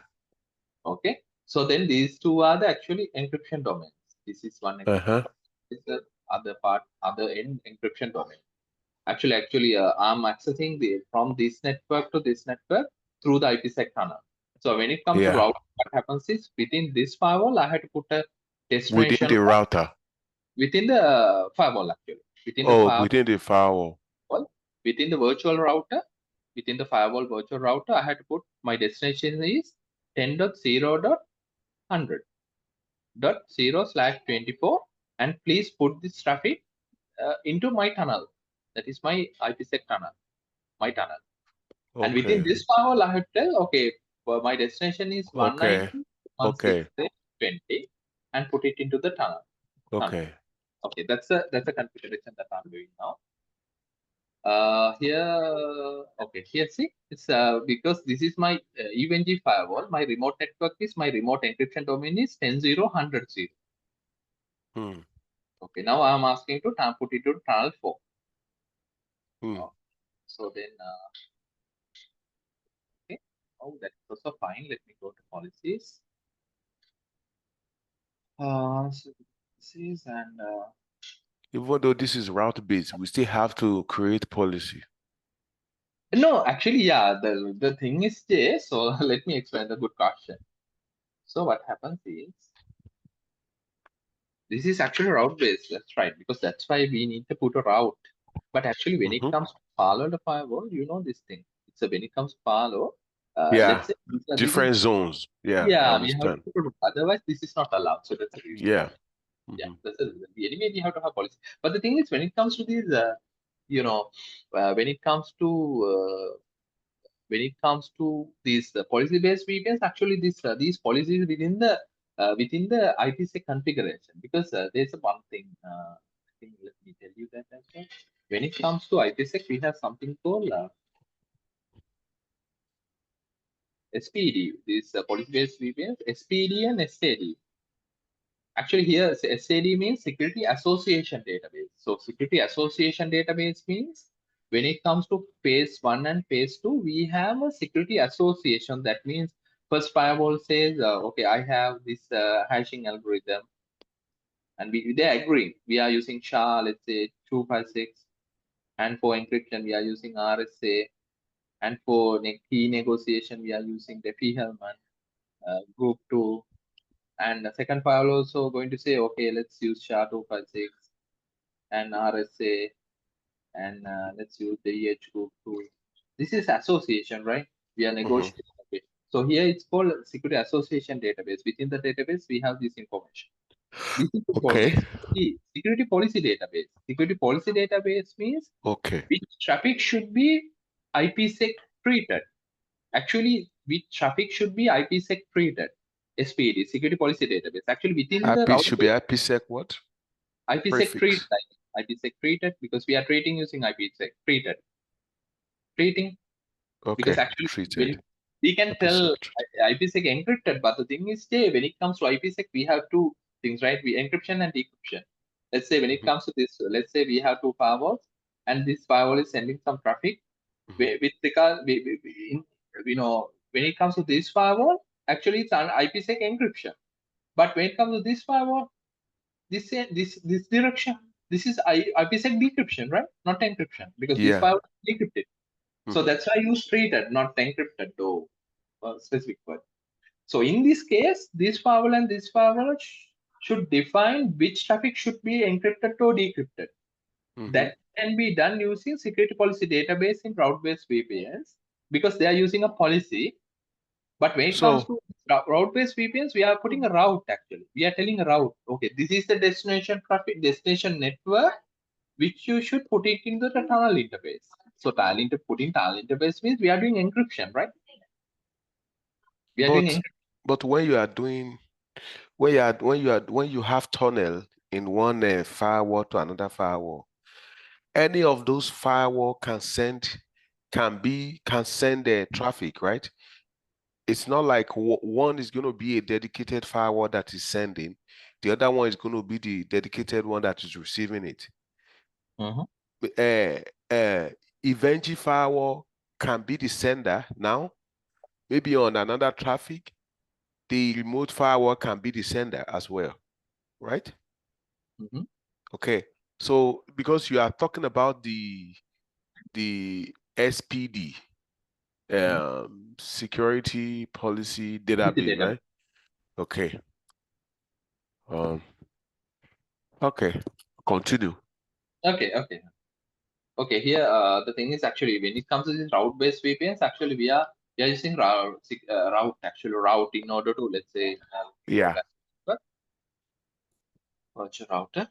Okay, so then these two are the actually encryption domains. This is one encryption Uh-huh. domain. This is the other part, other end encryption domain. Actually, I'm accessing the from this network to this network through the IPsec tunnel. So when it comes to Yeah. routing, what happens is within this firewall, I had to put a Within destination the router. within the firewall actually. Within the Oh, firewall, within the firewall. within the virtual router, within the firewall virtual router, I had to put my destination is 10.0.100.0/24, and please put this traffic into my tunnel. That is my IPsec tunnel, my tunnel. And within Okay. this firewall, I had to tell, okay, well, my destination is Okay. Okay. 190.168.20, and put it into the tunnel. Okay. Okay, that's a configuration that I'm doing now. Here, okay, here see, it's because this is my EVNG firewall. My remote network is my remote encryption domain is 10.0.100.0. Hmm. Okay, now I'm asking to put it to tunnel 4. Hmm. So then, okay, oh, that's also fine. Let me go to policies. So this is and Even though this is route based, we still have to create policy. no, actually, yeah, the thing is this. So let me explain the good question. So what happens is this is actually route based. That's right, because that's why we need to put a route. But actually, when it Mm-hmm. comes to Palo the firewall, you know this thing. So when it comes to Palo, Yeah. let's say this is Different zones. Yeah, I yeah, we have to understand. put a route. Otherwise, this is not allowed. So that's the reason for Yeah. that. Yeah, Mm-hmm. that's the reason. Anyway, we have to have policy. But the thing is, when it comes to these, you know, when it comes to these policy-based VPNs, actually these policies within the IPsec configuration, because there's a one thing. I think let me tell you that as well. When it comes to IPsec, we have something called SPD. These policy-based VPNs, SPD and SAD. Actually, here SAD means Security Association Database. So Security Association Database means when it comes to phase 1 and phase 2, we have a security association. That means first firewall says, okay, I have this hashing algorithm, and they agree. We are using SHA, let's say 256, and for encryption, we are using RSA, and for key negotiation, we are using the Hellman group 2. And the second firewall also going to say, okay, let's use SHA-256 and RSA, and let's use the EH group too. This is association, right? We are Mm-hmm. negotiating. Okay. So here it's called security association database. Within the database, we have this information. This is the Okay. security policy database. Security policy database means Okay. which traffic should be IPsec treated. Actually, which traffic should be IPsec treated. SPD, security policy database. Actually, within the IP router should be IPsec what? IPsec treat Prefix. like IPsec treated, because we are treating using IPsec treated treating, because Okay. actually Treated. we can tell IPsec. IPsec encrypted, but the thing is, when it comes to IPsec, we have two things, right? We encryption and decryption. Let's say when it Mm-hmm. comes to this, let's say we have two firewalls, and this firewall is sending some traffic. Mm-hmm. With regard, when it comes to this firewall, actually it's an IPsec encryption. But when it comes to this firewall, this direction, this is IPsec decryption, right? Not encryption, because this Yeah. file is decrypted. So Mm-hmm. that's why I use treated, not encrypted, though specific word. So in this case, this firewall and this firewall should define which traffic should be encrypted or decrypted. Mm-hmm. That can be done using security policy database in route-based VPNs, because they are using a policy. But when it comes So, to route-based VPNs, we are putting a route actually. We are telling a route. Okay, this is the destination traffic, destination network, which you should put it into the tunnel interface. So putting tunnel interface means we are doing encryption, right? We are doing but encryption. but when you have tunnel in one firewall to another firewall, any of those firewall can send traffic, right? It's not like one is going to be a dedicated firewall that is sending, the other one is going to be the dedicated one that is receiving it. Mhm. Eventually firewall can be the sender now, maybe on another traffic. The remote firewall can be the sender as well, right? Mhm. Okay, so because you are talking about the SPD, security policy With the database, data. right? Okay. Okay. Continue. Okay. Here, the thing is actually when it comes to this route-based VPNs, actually we are using route in order to, let's say, Yeah. virtual router,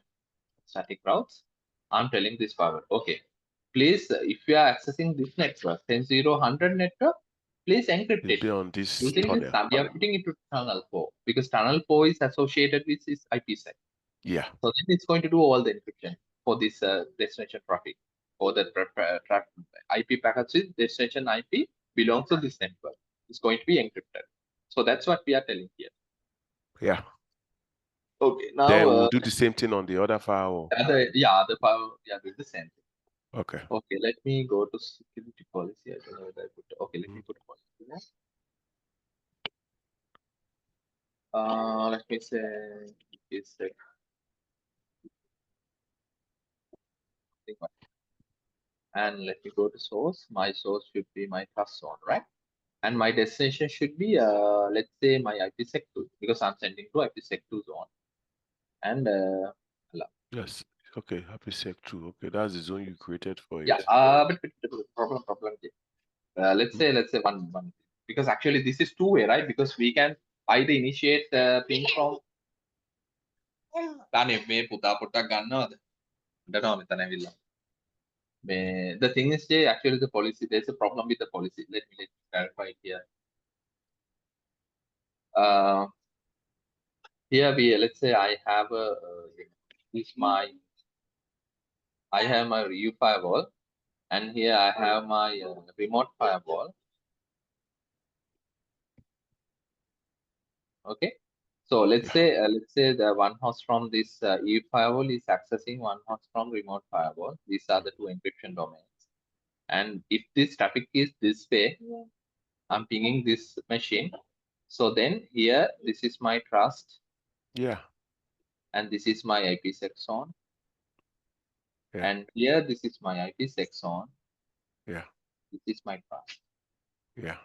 static routes. I'm telling this forward. Okay. Please, if you are accessing this network, 10.0.100 network, please encrypt It'll it. be on this Using this, tunnel. we are putting it to tunnel 4 because tunnel 4 is associated with this IPsec. Yeah. So then it's going to do all the encryption for this destination traffic or the IP packets with destination IP belongs to this network. It's going to be encrypted. So that's what we are telling here. Yeah. Okay, now Then we'll do the same thing on the other firewall. the power, doing the same thing. Okay. Okay, let me go to security policy. I don't know whether I put. Okay, let me put policy there. Let me say is and let me go to source. My source should be my trust zone, right? And my destination should be let's say my IPsec 2 because I'm sending to IPsec 2 zone. And allow. Yes. Okay. IPSec 2. Okay. That's the zone you created for Yeah, it. but the problem. Let's say one because actually this is two-way, right? Because we can either initiate ping from මේ පුතා පොට්ටක් ගන්නවද? හදනවා මෙතන ඇවිල්ලා. The thing is, actually the policy, there's a problem with the policy. Let me clarify here. Here let's say I have I have my Ryu firewall, and here I have my remote firewall. Okay, so let's say the one host from this EU firewall is accessing one host from remote firewall. These are the two encryption domains, and if this traffic is this way, I'm pinging this machine. So then here this is my trust. Yeah. And this is my IPsec zone. Yeah. And here this is my IPsec zone. Yeah. This is my trust. Yeah.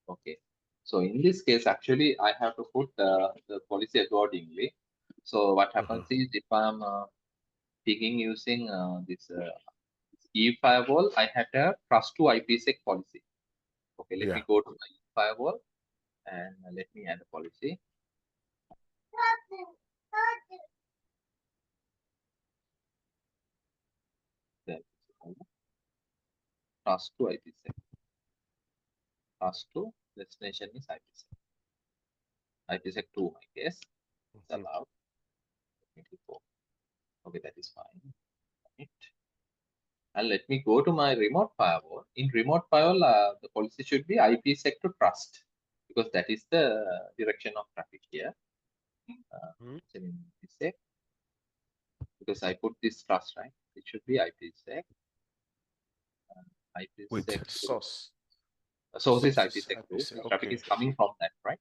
Okay. So in this case, actually, I have to put the policy accordingly. So what happens is if I'm pinging using this E firewall, I had a trust to IPsec policy. Okay, let me go to my E firewall and let me add a policy. Trust to IPsec. Trust to destination is IPsec. IPsec 2, I guess. It's allowed. 24. Okay, that is fine. And let me go to my remote firewall. In remote firewall, the policy should be IPsec to trust because that is the direction of traffic here. IPsec, because I put this trust, right? It should be IPsec. IPsec. Wait, source. Source is IPsec 2. IPsec. The traffic Okay. is coming from that, right?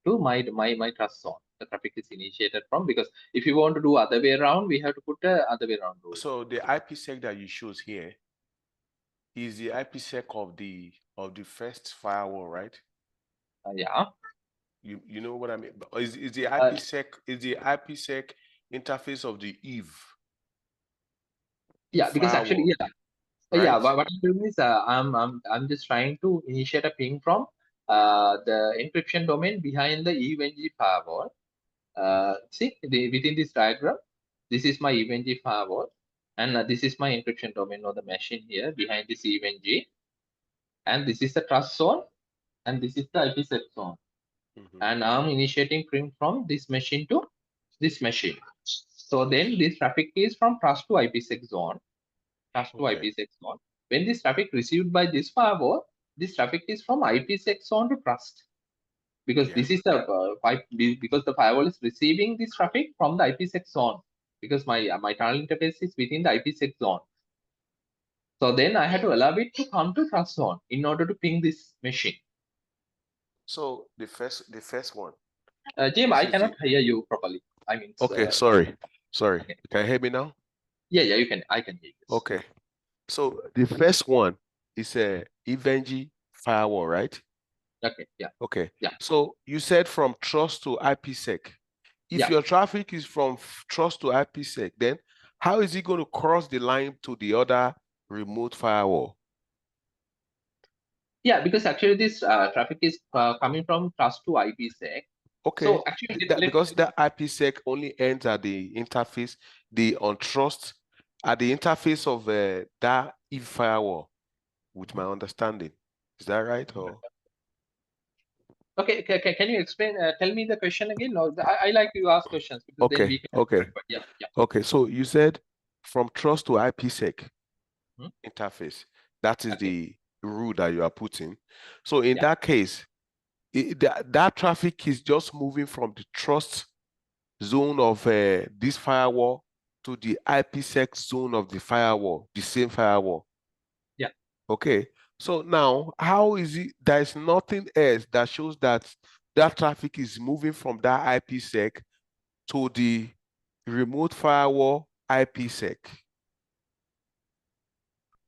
To my trust zone. The traffic is initiated from, because if you want to do other way around, we have to put the other way around rule. So the IPsec that you choose here is the IPsec of the first firewall, right? Yeah. You know what I mean? Is the IPsec interface of the Eve? Yeah, because actually, firewall, yeah. right? Yeah, what I'm doing is I'm just trying to initiate a ping from the encryption domain behind the EVNG firewall. See within this diagram, this is my EVNG firewall, and this is my encryption domain or the machine here behind this EVNG, and this is the trust zone, and this is the IPsec zone, and I'm initiating ping from this machine to this machine. So then this traffic is from trust to IPsec zone. Trust to IPsec zone. When this traffic received by this firewall, this traffic is from IPsec zone to trust, because this is the because the firewall is receiving this traffic from the IPsec zone, because my tunnel interface is within the IPsec zone. So then I had to allow it to come to trust zone in order to ping this machine. So the first one. Jim, I cannot hear you properly. I mean, okay, sorry. Okay. Can you hear me now? Yeah, I can hear you. Okay. So the first one is a EVNG firewall, right? Okay. Yeah. Okay. Yeah. So you said from trust to IPsec. If Yeah. your traffic is from trust to IPsec, then how is it going to cross the line to the other remote firewall? Yeah, because actually this traffic is coming from trust to IPsec. Okay, So actually, because that IPsec only ends at the interface, the on trust at the interface of that if firewall, with my understanding. Is that right? Or okay, can you explain? Tell me the question again. No, I like you ask questions because then okay, we can okay, clarify. Yeah, yeah. okay. So you said from trust to IPsec Hmm? interface. That is Okay. the rule that you are putting. So in Yeah, that case, that traffic is just moving from the trust zone of this firewall to the IPsec zone of the firewall, the same firewall. yeah. Okay. So now, how is it? There is nothing else that shows that that traffic is moving from that IPsec to the remote firewall IPsec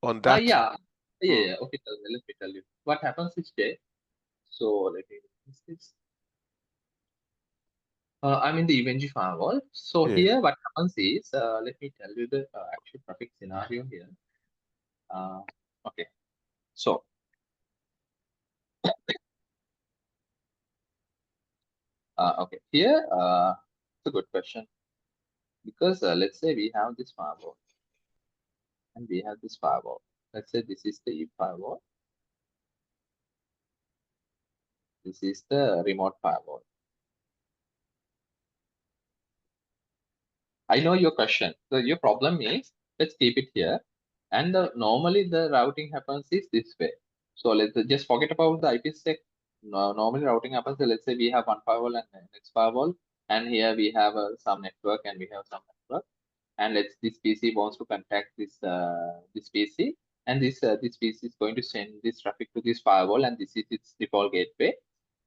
on that. Yeah, yeah, Hmm, yeah. Okay, let me tell you. What happens is there. So let me. This. I'm in the EVNG firewall. So yeah. here, what happens is, let me tell you the actual traffic scenario here. Uh, okay. So, okay, here, it's a good question because let's say we have this firewall and we have this firewall. Let's say this is the E firewall. This is the remote firewall. I know your question. So your problem is, let's keep it here. And normally the routing happens is this way. So let's just forget about the IPsec. No, normally routing happens. Let's say we have one firewall and the next firewall, and here we have some network and we have some network. And let's this PC wants to contact this PC, and this PC is going to send this traffic to this firewall, and this is its default gateway.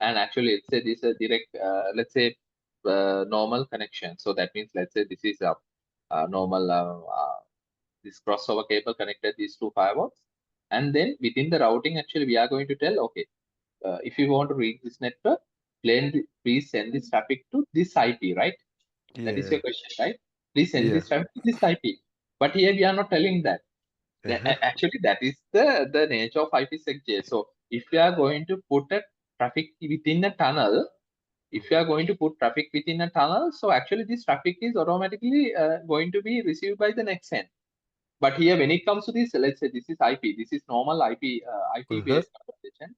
And actually, let's say this is a direct, let's say normal connection. So that means let's say this is a normal this crossover cable connected these two firewalls, and then within the routing, actually we are going to tell, okay, if you want to reach this network, please send this traffic to this IP, right? That is Yeah. your question, right? Please send Yeah. this traffic to this IP. But here we are not telling that. Uh-huh. Actually, that is the nature of IPsec-J. So if you are going to put a traffic within a tunnel, if you are going to put traffic within a tunnel, so actually this traffic is automatically going to be received by the next end. But here, when it comes to this, let's say this is IP, this is normal IP Uh-huh. based conversation,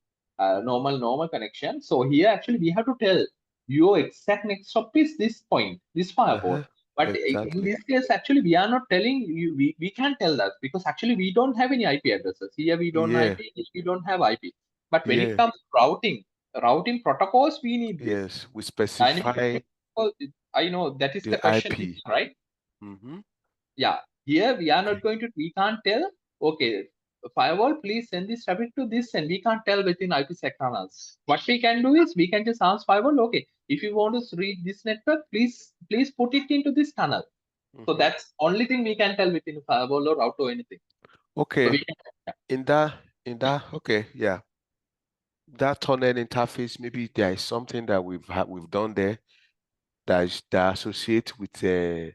normal connection. So here, actually, we have to tell your exact next stop is this point, this firewall. Uh-huh. But in Exactly. this case, actually, we are not telling you. We can't tell that because actually we don't have any IP addresses. Here we don't Yeah. IP. We don't have IP. But when it Yeah. comes to routing protocols, we need this. Yes. We Dynamic specify routing protocol, I know that is the the question, IP. right? Mm-hmm. Yeah, here we are not Okay. going to, we can't tell, okay, firewall, please send this traffic to this, and we can't tell within IPsec tunnels. What we can do is we can just ask firewall, okay, if you want to read this network, please put it into this tunnel. So Mm-hmm. that's only thing we can tell within firewall or router or anything. So Okay. we can, In that, okay, yeah. That tunnel interface, maybe there is something that we've done there that associate with the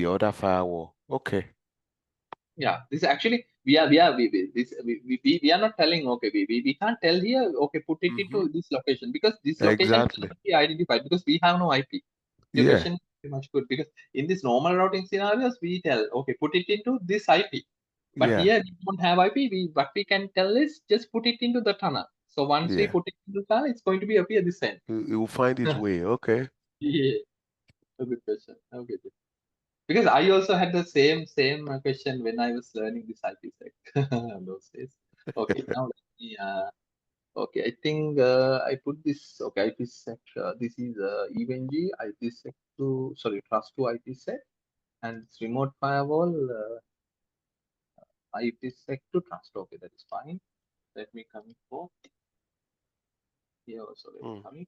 other firewall. Okay. yeah, this actually we are not telling, okay, we can't tell here, okay, put it Mm-hmm. into this location because this location Exactly. cannot be identified because we have no IP. Your Yeah. question is pretty much good because in this normal routing scenarios, we tell, okay, put it into this IP. But Yeah. here we don't have IP. What we can tell is just put it into the tunnel. So once we Yeah. put it into the tunnel, it's going to be appear this end. It will find its way. Okay. Yeah, a good question. Okay, because I also had the same question when I was learning this IPsec those days. Okay, now let me. Okay, I think I put this. Okay, IPsec. This is EVNG IPsec to, sorry, trust to IPsec, and it's remote firewall IPsec to trust. Okay, that is fine. Let me come for here also. Let me Mm. come.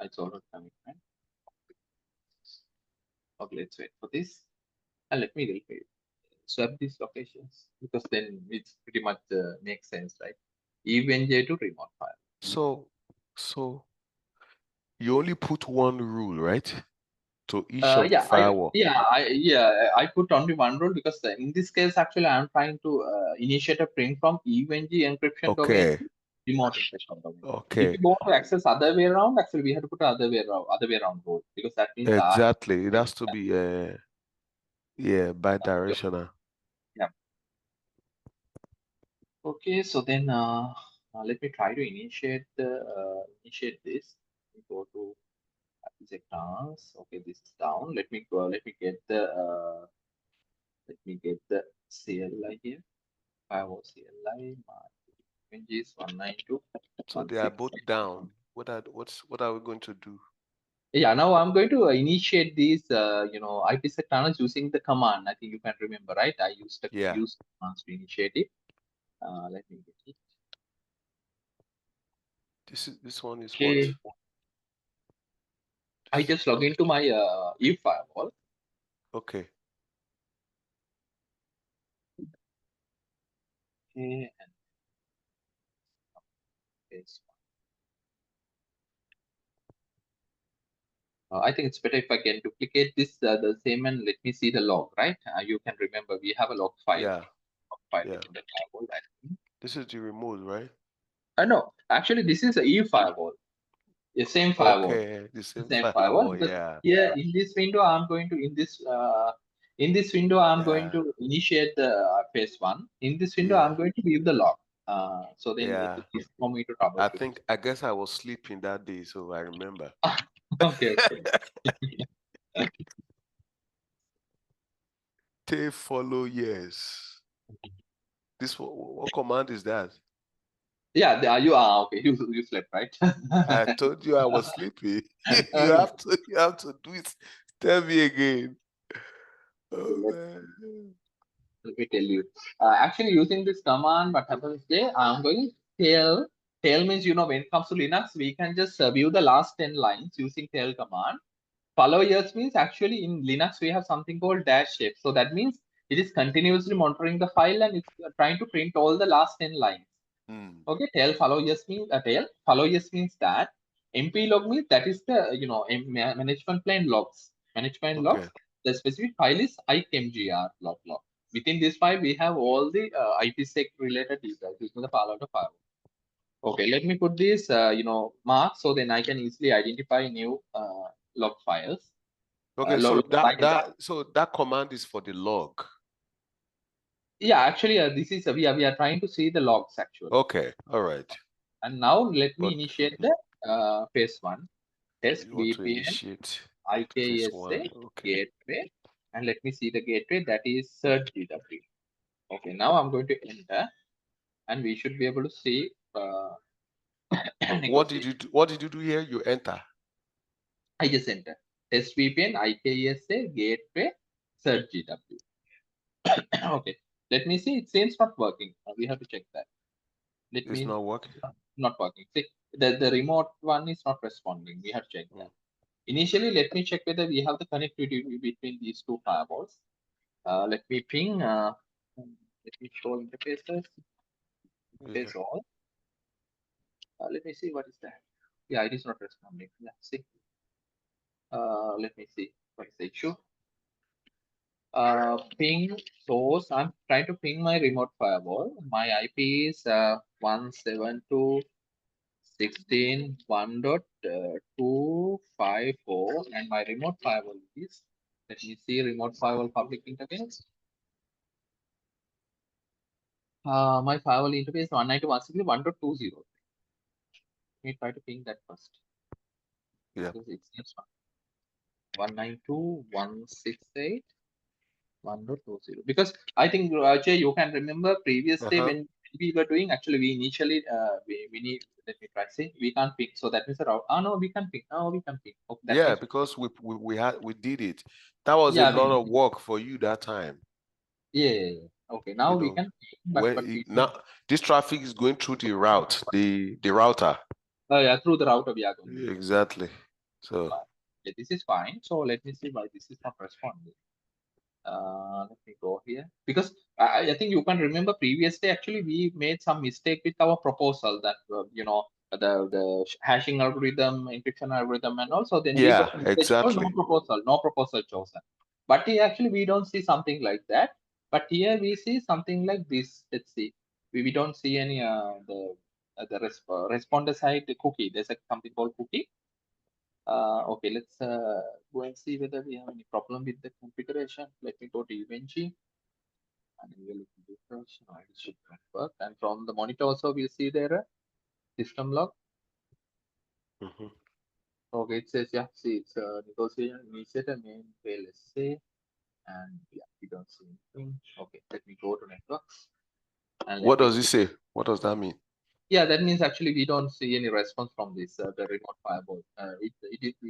It's already coming. Right? Okay, let's wait for this, and let me swap these locations because then it's pretty much makes sense, right? EVNG to remote file. So you only put one rule, right? To each of the Yeah, firewall. I put only one rule because in this case, actually, I'm trying to initiate a print from EVNG encryption domain Okay. to remote encryption domain. If Okay. you want to access other way around, actually, we have to put other way around rule because that means Exactly. It has to be yeah, bi-directional. yeah. Okay, so then let me try to initiate this. We go to IPSec task. Okay, this is down. Let me go. Let me get the CLI here. Firewall CLI. My range is 192.168. So they are both down. What are we going to do? Yeah, now I'm going to initiate these, IPSec tunnels using the command. I think you can remember, right? I Yeah. used commands to initiate it. Let me get it. This one is what? Okay, I just log into my firewall. Okay. Okay, and paste. I think it's better if I can duplicate this the same and let me see the log, right? You can remember we have a log file. Yeah. Log file Yeah. within the firewall. I think. This is the remote, right? No, actually this is a EU firewall. The same firewall. Okay. The The same same firewall. firewall. Because Yeah. yeah, in this window I'm going to in this window I'm going Yeah. to initiate the phase one. In this window Yeah. I'm going to give the log. So then it Yeah. is easy for me to troubleshoot. I guess I was sleeping that day, so I remember. Okay, okay. Take follow, yes. This what command is that? Yeah, you are okay. You slept, right? I told you I was sleepy. Okay. You have to do it. Tell me again. Oh man. Let me tell you. Actually, using this command, what happens there? I'm going tail. Tail means, when it comes to Linux, we can just view the last 10 lines using tail command. Follow years means actually in Linux, we have something called dash shape. So that means it is continuously monitoring the file and it's trying to print all the last 10 lines. Hmm. Okay, tail follow yes means tail follow yes means that MP log means that is the management plane logs. Management logs. Okay. The specific file is IPMGR log. Within this file, we have all the IPsec related details using the Palo Alto firewall. Okay, let me put this mark so then I can easily identify new log files. Okay, so Like that command is for the log. yeah, actually this is we are trying to see the logs actually. Okay, all right. And now let me But initiate the phase one. Test you want to VPN, initiate phase IKSA, one. Okay. gateway, and let me see the gateway that is search GW. Okay, now I'm going to enter, and we should be able to see negotiate. What did you do here? You enter. I just enter test VPN, IKSA, gateway, search GW. Okay, let me see. It seems not working. We have to check that. Let It's me not working. not working. See, the remote one is not responding. We have to check that. Mm. Initially, let me check whether we have the connectivity between these two firewalls. Let me ping. Let me show interfaces. Yeah. Interface all. Let me see what is that. Yeah, it is not responding. Yeah, see. Let me see what is the issue. Ping source. I'm trying to ping my remote firewall. My IP is 172.16.1.254, and my remote firewall is. Let me see remote firewall public interface. My firewall interface 192.168.1.20. Let me try to ping that first. Yeah. Because it seems 192.168.1.20. Because I think Rajay, you can remember previous day Uh-huh. when we were doing actually we initially we need let me try say we can't ping. So that means the route. Oh no, we can ping. Oh, we can ping. Okay, that Yeah, means because we did it. That was a yeah, lot of work for you that time. yeah. Okay, now You we know, can ping, but we now this traffic is going through the route, the router. yeah, through the router we are going to do. Exactly. So But, okay, this is fine. So let me see why this is not responding. Let me go here because I think you can remember previously actually we made some mistake with our proposal that the hashing algorithm, encryption algorithm, and also then we got Yeah, a message called exactly. no proposal chosen. But here actually we don't see something like that. But here we see something like this. Let's see. We don't see any responder side cookie. There's something called cookie. Okay, let's go and see whether we have any problem with the configuration. Let me go to UNG and we will refresh. No, it should not work. And from the monitor also we'll see there a system log. Mhm. Okay, it says yeah, see it's a negotiation initiator main fail SA and yeah, we don't see anything. Okay, let me go to networks and What let me does it say? What does that mean? yeah, that means actually we don't see any response from this the remote firewall. It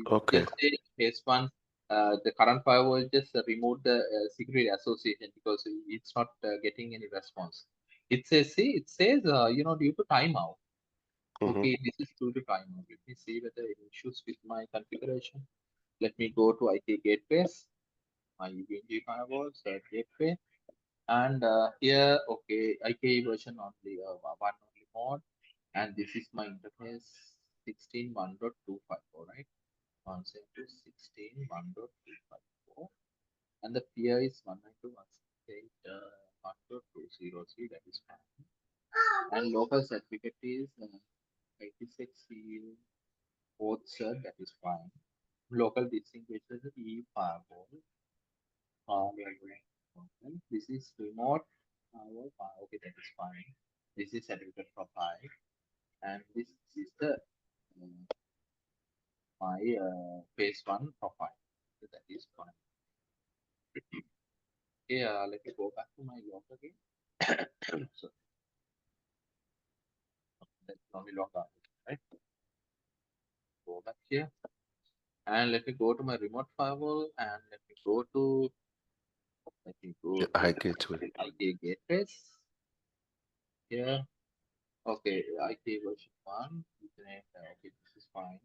Okay. just say case one. The current firewall just remove the security association because it's not getting any response. It says see it says due to timeout. Mm-hmm. Okay, this is due to timeout. Let me see whether any issues with my configuration. Let me go to IT gateways, my UNG firewalls, gateway, and here okay IK version only one only mode and this is my interface 16.1.254, right? 172.16.1.254 and the peer is 192.168.1.203 that is fine. And local certificate is 86 fourth cert that is fine. Local distinguishes E firewall. This is remote firewall. Okay, that is fine. This is certificate profile and this is the my phase one profile. So that is fine. Okay, let me go back to my log again. So let's only log out, right? Go back here and let me go to my remote firewall and let me go Yeah, to I get to it. IK gateways here. Okay, IK version one. Okay, this is fine.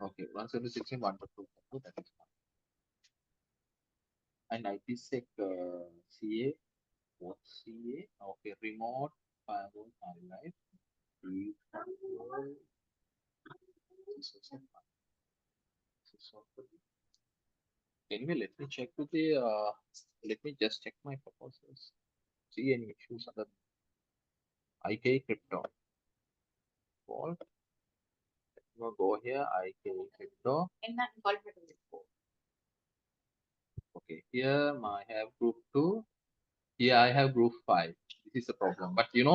Okay, 176.1.2, that is fine. And IPSec CA, what CA? Okay, remote firewall highlight. Firewall. This is also fine. This is also good. Anyway, let me check with the let me just check my proposals. See any issues under IK crypto. Vault. Now go here, IK crypto. Okay, here I have group 2. Here I have group 5. This is a problem. But in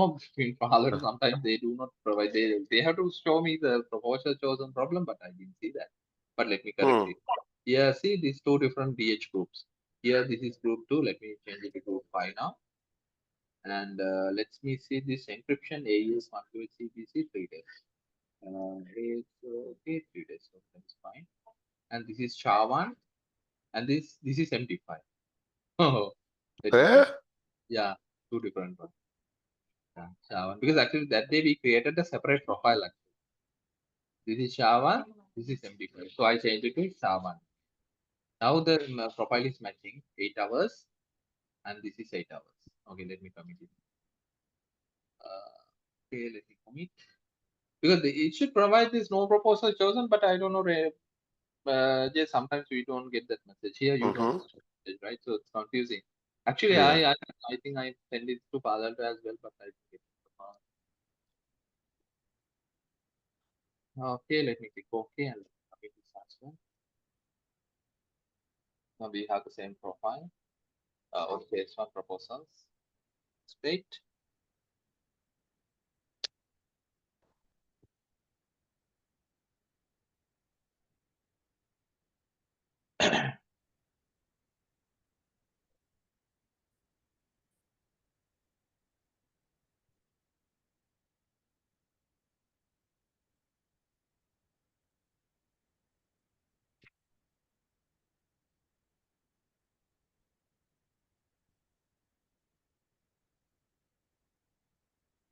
Palo sometimes they do not provide. They have to show me the proposal chosen problem, but I didn't see that. But let me correct it. Here, see these two different DH groups. Here, this is group 2. Let me change it to group 5 now. And let's me see this encryption AES 128 CBC 3 days. It's okay, 3 days. So that's fine. And this is SHA-1. And this is MD5. Oh, let me Eh? check. Yeah, two different ones. Yeah, SHA-1. Because actually that day we created a separate profile. Actually. This is SHA-1. This is MD5. So I changed it to SHA-1. Now the profile is matching 8 hours. And this is 8 hours. Okay, let me commit it. Okay, let me commit. Because it should provide this no proposal chosen, but I don't know. Just sometimes we don't get that message. Here you don't Mm-hmm. get that message, right? So it's confusing. Actually, Yeah. I think I send it to Palo Alto as well, but I didn't get it. Okay, let me click OK and commit this as well. Now we have the same profile. Okay, it's one proposals. Let's wait.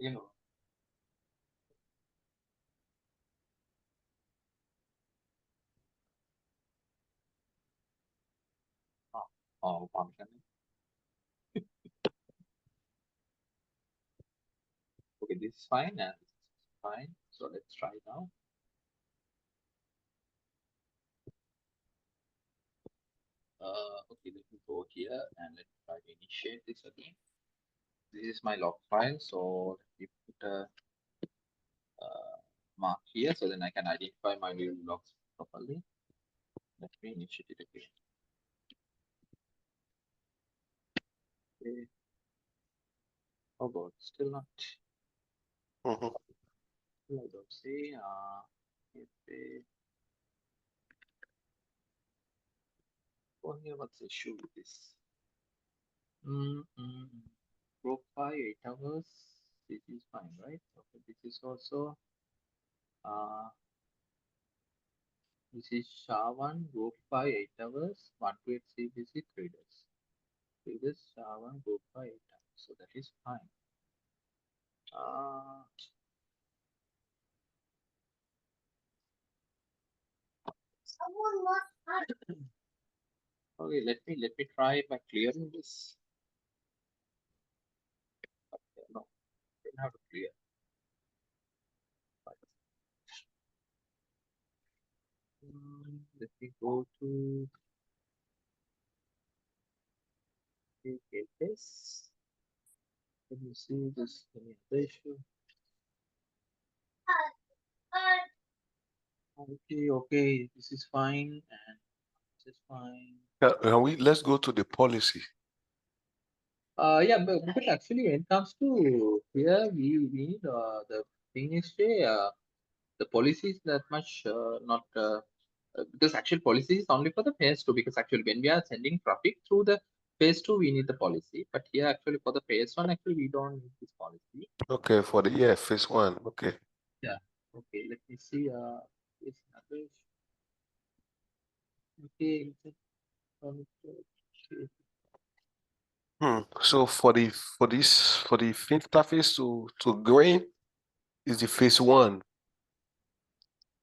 You know, function. Okay, this is fine and this is fine. So let's try now. Okay, let me go here and let's try to initiate this again. This is my log file, so let me put a mark here so then I can identify my new logs properly. Let me initiate it again. Okay. Oh god, still not. Mhm. Still I don't see. Oh, here, what's the issue with this? Group 5, 8 hours. This is fine, right? Okay, this is also uh this is SHA1, group 5, 8 hours, 1 to 8 CBC, 3 days. 3 days, SHA1, group 5, 8 hours. So that is fine. Uh, okay, let me try by clearing this. Okay, no, don't have to clear. Let me go to this. Let me see this issue. Okay, okay, this is fine and this is fine. Let's go to the policy. Yeah, but actually when it comes to here, we need the thing is the policy is that much not because actual policy is only for the phase two because actually when we are sending traffic through the phase two we need the policy, but here actually for the phase one actually we don't need this policy. Okay, for the phase one. Okay. Yeah. Okay, let me see. This average. Okay. So for the interface to green is the phase one.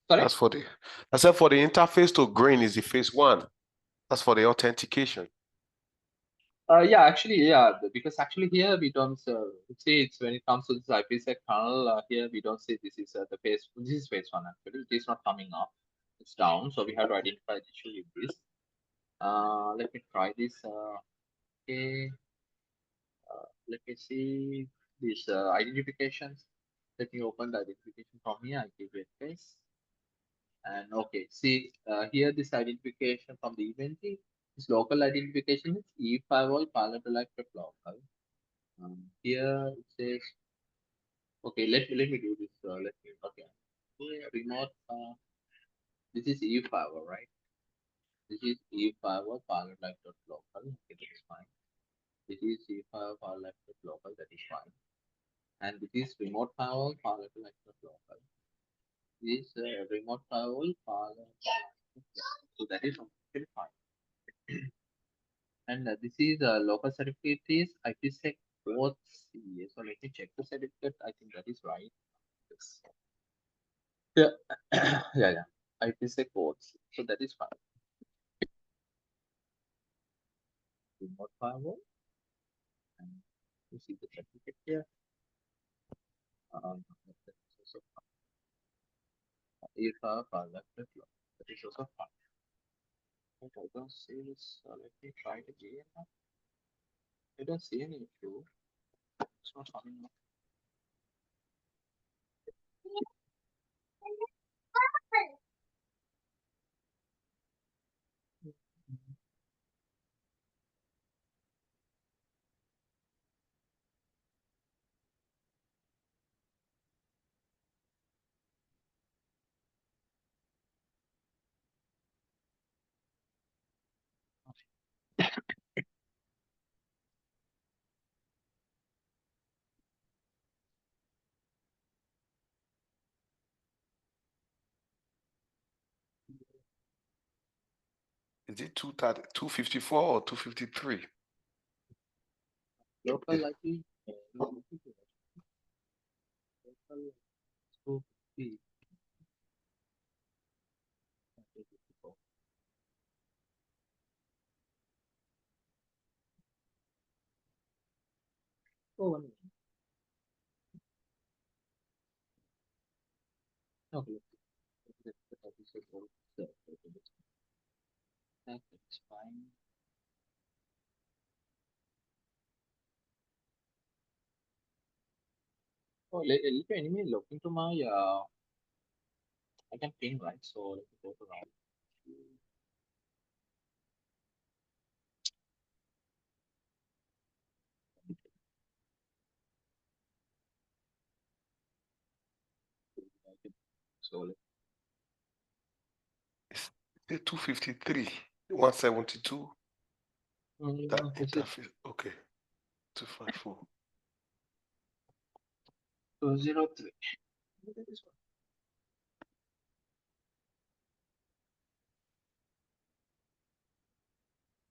Sorry. That's for the I said for the interface to green is the phase one. That's for the authentication. Yeah, actually, yeah, because actually here we don't see it's when it comes to this IPSec tunnel, here we don't see this is the phase, this is phase one actually, it is not coming up, it's down, so we have to identify the issue with this. Let me try this. Okay, let me see these identifications. Let me open the identification from here, I give it face. And okay, see here this identification from the event, this local identification is E firewall Palo local. Here it says, okay, let me do this. Let me, okay. Here, remote, this is E firewall, right? This is E firewall local. Okay, that is fine. This is E firewall local, that is fine. And this is remote firewall local. This remote firewall so that is actually fine. And this is local certificate is IPSec both CA. So let me check the certificate. I think that is right. Yes. Yeah, yeah. IPSec both. So that is fine. Remote firewall. And you see the certificate here. That is also fine. If that is also fine. But I don't see this. Let me try it again. I don't see any issue. It's not coming up. Is it 254 or 253? Local IP. Local scope B. Oh, 1 minute. Okay, let's the episode of the that's fine. Oh, let me anyway look into my I can ping, right? So let me go to right. So let It's 253, 172. That this is interface. Okay. 254. 203. This one.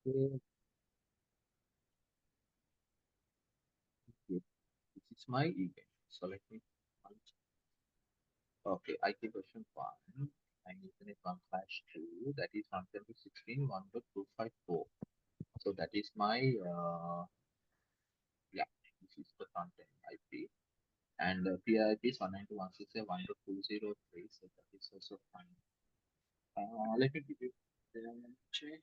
Okay, this is my event. So let me okay, IT version 1 and Ethernet 1/2 that is 110.16 1.254. So that is my yeah, this is the content IP. And PIP is 192.168.1.203, so that is also fine. Let me give you the check.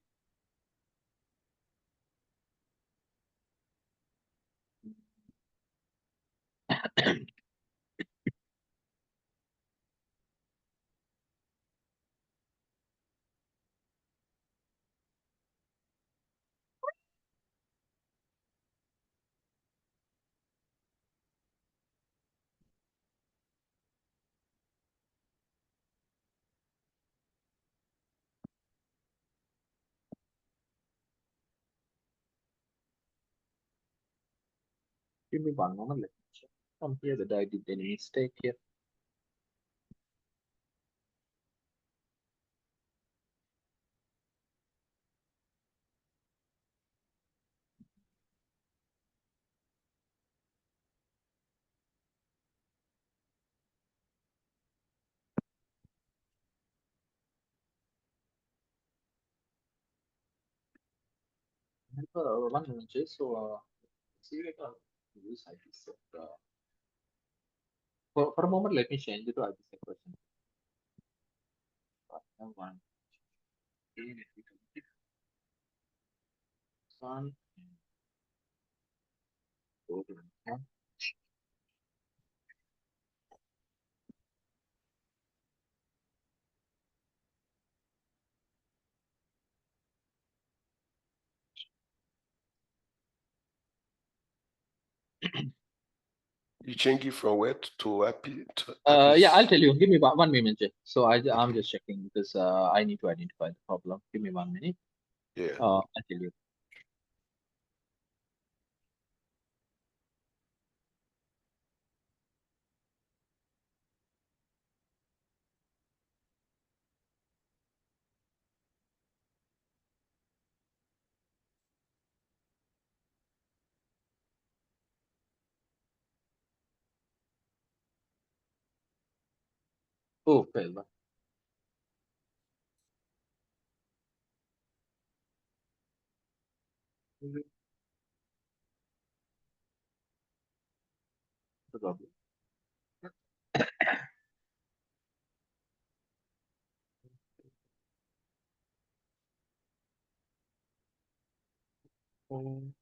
Give me one moment, let me check from here that I did any mistake here. One moment, Jay. So see like use IPSec. For a moment, let me change it to IPSec question. One, let me come this one, and go to the one. You change it from where to IP to Yeah, I'll IPs. tell you. Give me one minute, Jay. So I'm Okay. just checking because I need to identify the problem. Give me 1 minute. Yeah. I'll tell you. Oh, well, the problem. Um,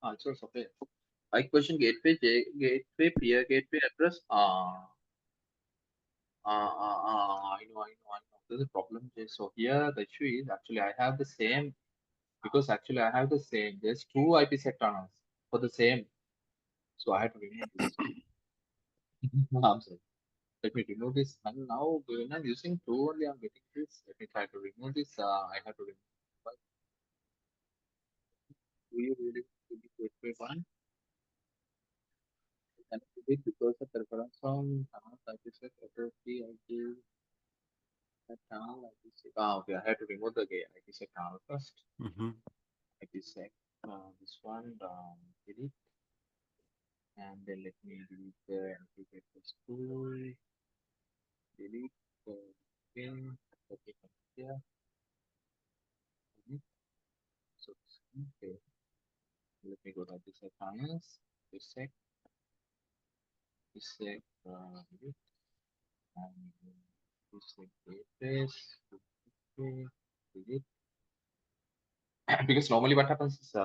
Answers okay. I question gateway, peer gateway address. I know. There's a problem. Jay. So here the issue is actually I have the same because actually I have the same. There's two IPsec tunnels for the same. So I had to remove this. I'm sorry. Let me remove this. And now when I'm using two only, I'm getting this. Let me try to remove this. I have to remove. But do you really do the gateway one? And it because the preference from IPsec authority I give that tunnel IPsec. Okay. I had to remove the IPsec tunnel first. Mm-hmm. IPsec. This one. Delete. And then let me delete the application school. Delete. Okay, okay, here. Mhm. So, okay, let me go to IPSec finance, IPSec, IPSec, and IPSec database. Okay, delete. Because normally what happens is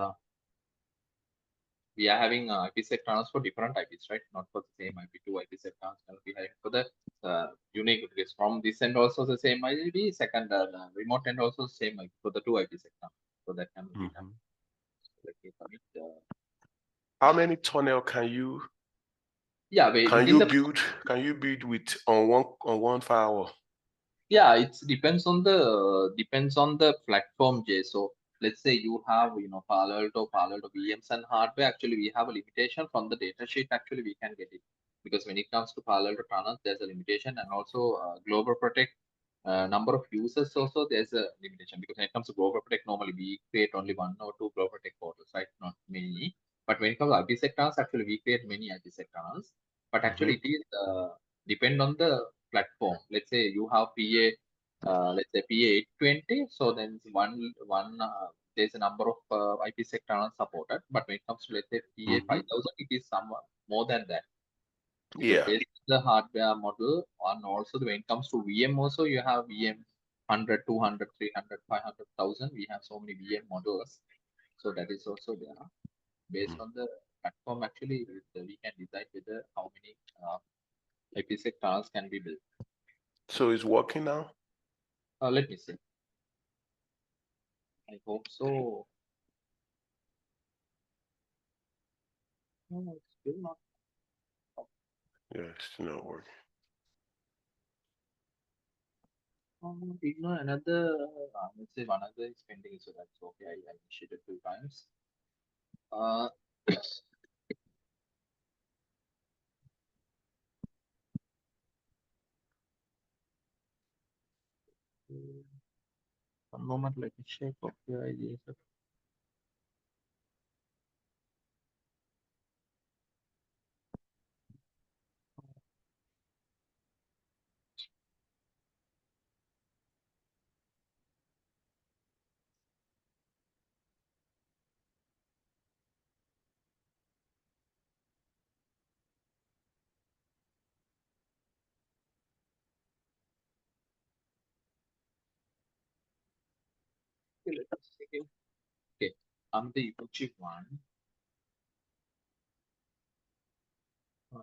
we are having IPsec tunnels for different IPs, right? Not for the same IP, two IPsec tunnels. We have for the unique because from this end also the same IP, second remote end also same IP for the two IPsec tunnels. So that can be done. So let me commit. How many tunnel can you Yeah, within the build? Can you build with on one firewall? yeah, it depends on the platform, Jay. So let's say you have Palo Alto VMs and hardware. Actually, we have a limitation from the data sheet. Actually, we can get it because when it comes to Palo Alto tunnels, there's a limitation, and also Global Protect number of users also there's a limitation because when it comes to Global Protect, normally we create only one or two Global Protect portals, right? Not many. But when it comes to IPsec tunnels, actually we create many IPsec tunnels. But actually, it is depend on the platform. Let's say you have PA, let's say PA 820. So then one there's a number of IPsec tunnels supported. But when it comes to let's say PA 5000, it is somewhat more than that because Yeah. based on the hardware model and also when it comes to VM also you have VM 100, 200, 300, 500,000. We have so many VM models. So that is also there. Based on the platform, actually, we can decide whether how many IPsec tunnels can be built. So it's working now? Let me see. I hope so. No, it's still not. Yeah, it's still not working. Ignore another. Let's say one other is pending, so that's okay. I initiated two times. Uh, one moment, let me check. Okay, ideas. Okay, let us check it. Okay, I'm the emoji one. Um,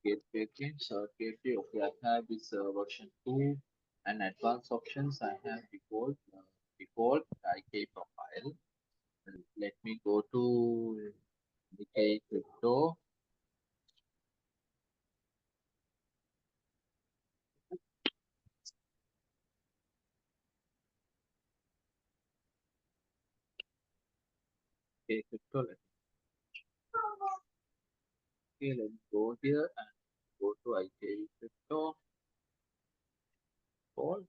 Gateway again, so gateway. Okay, I have this version 2 and advanced options. I have default IK profile. Let me go to IK crypto. IK crypto. Okay, let's go here and go to IK crypto. Default.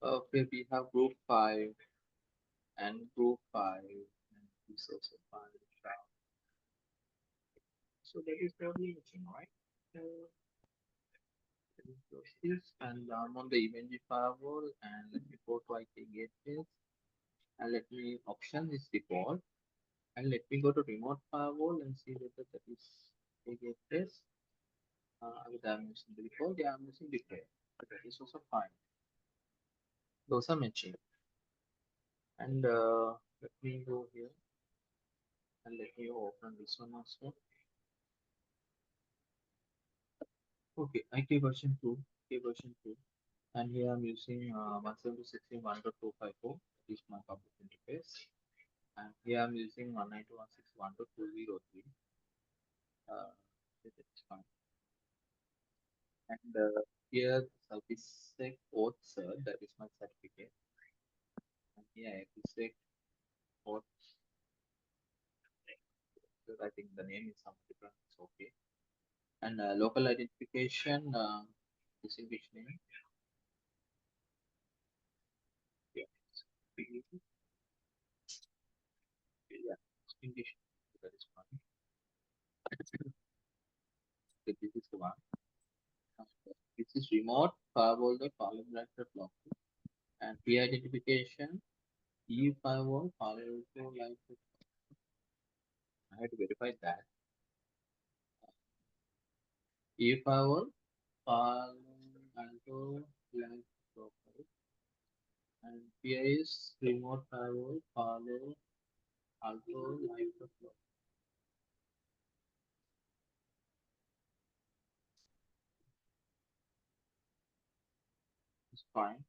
Okay, we have group 5 and group 5 and this also 5. So that is the limiting, right? Let me close this and I'm on the image firewall and let me go to IP gateways and let me option is default and let me go to remote firewall and see whether that is a gateways. Whether I'm using the default, yeah, I'm using default. But that is also fine. Those are matching. And let me go here and let me open this one also. Okay, IT version 2, IT version 2. And here I'm using 172.1.254. That is my public interface. And here I'm using 192.168.203. That is fine. And here IPSec auth cert, that is my certificate. And here IPSec auth, I think the name is something different. It's okay. And local identification, this is which name? Yeah. Yeah. English. That is fine. is remote firewall the Palo block and P identification E firewall Palo like I had to verify that E firewall Palo Alto like profile and PI is remote firewall Palo Alto like block is fine.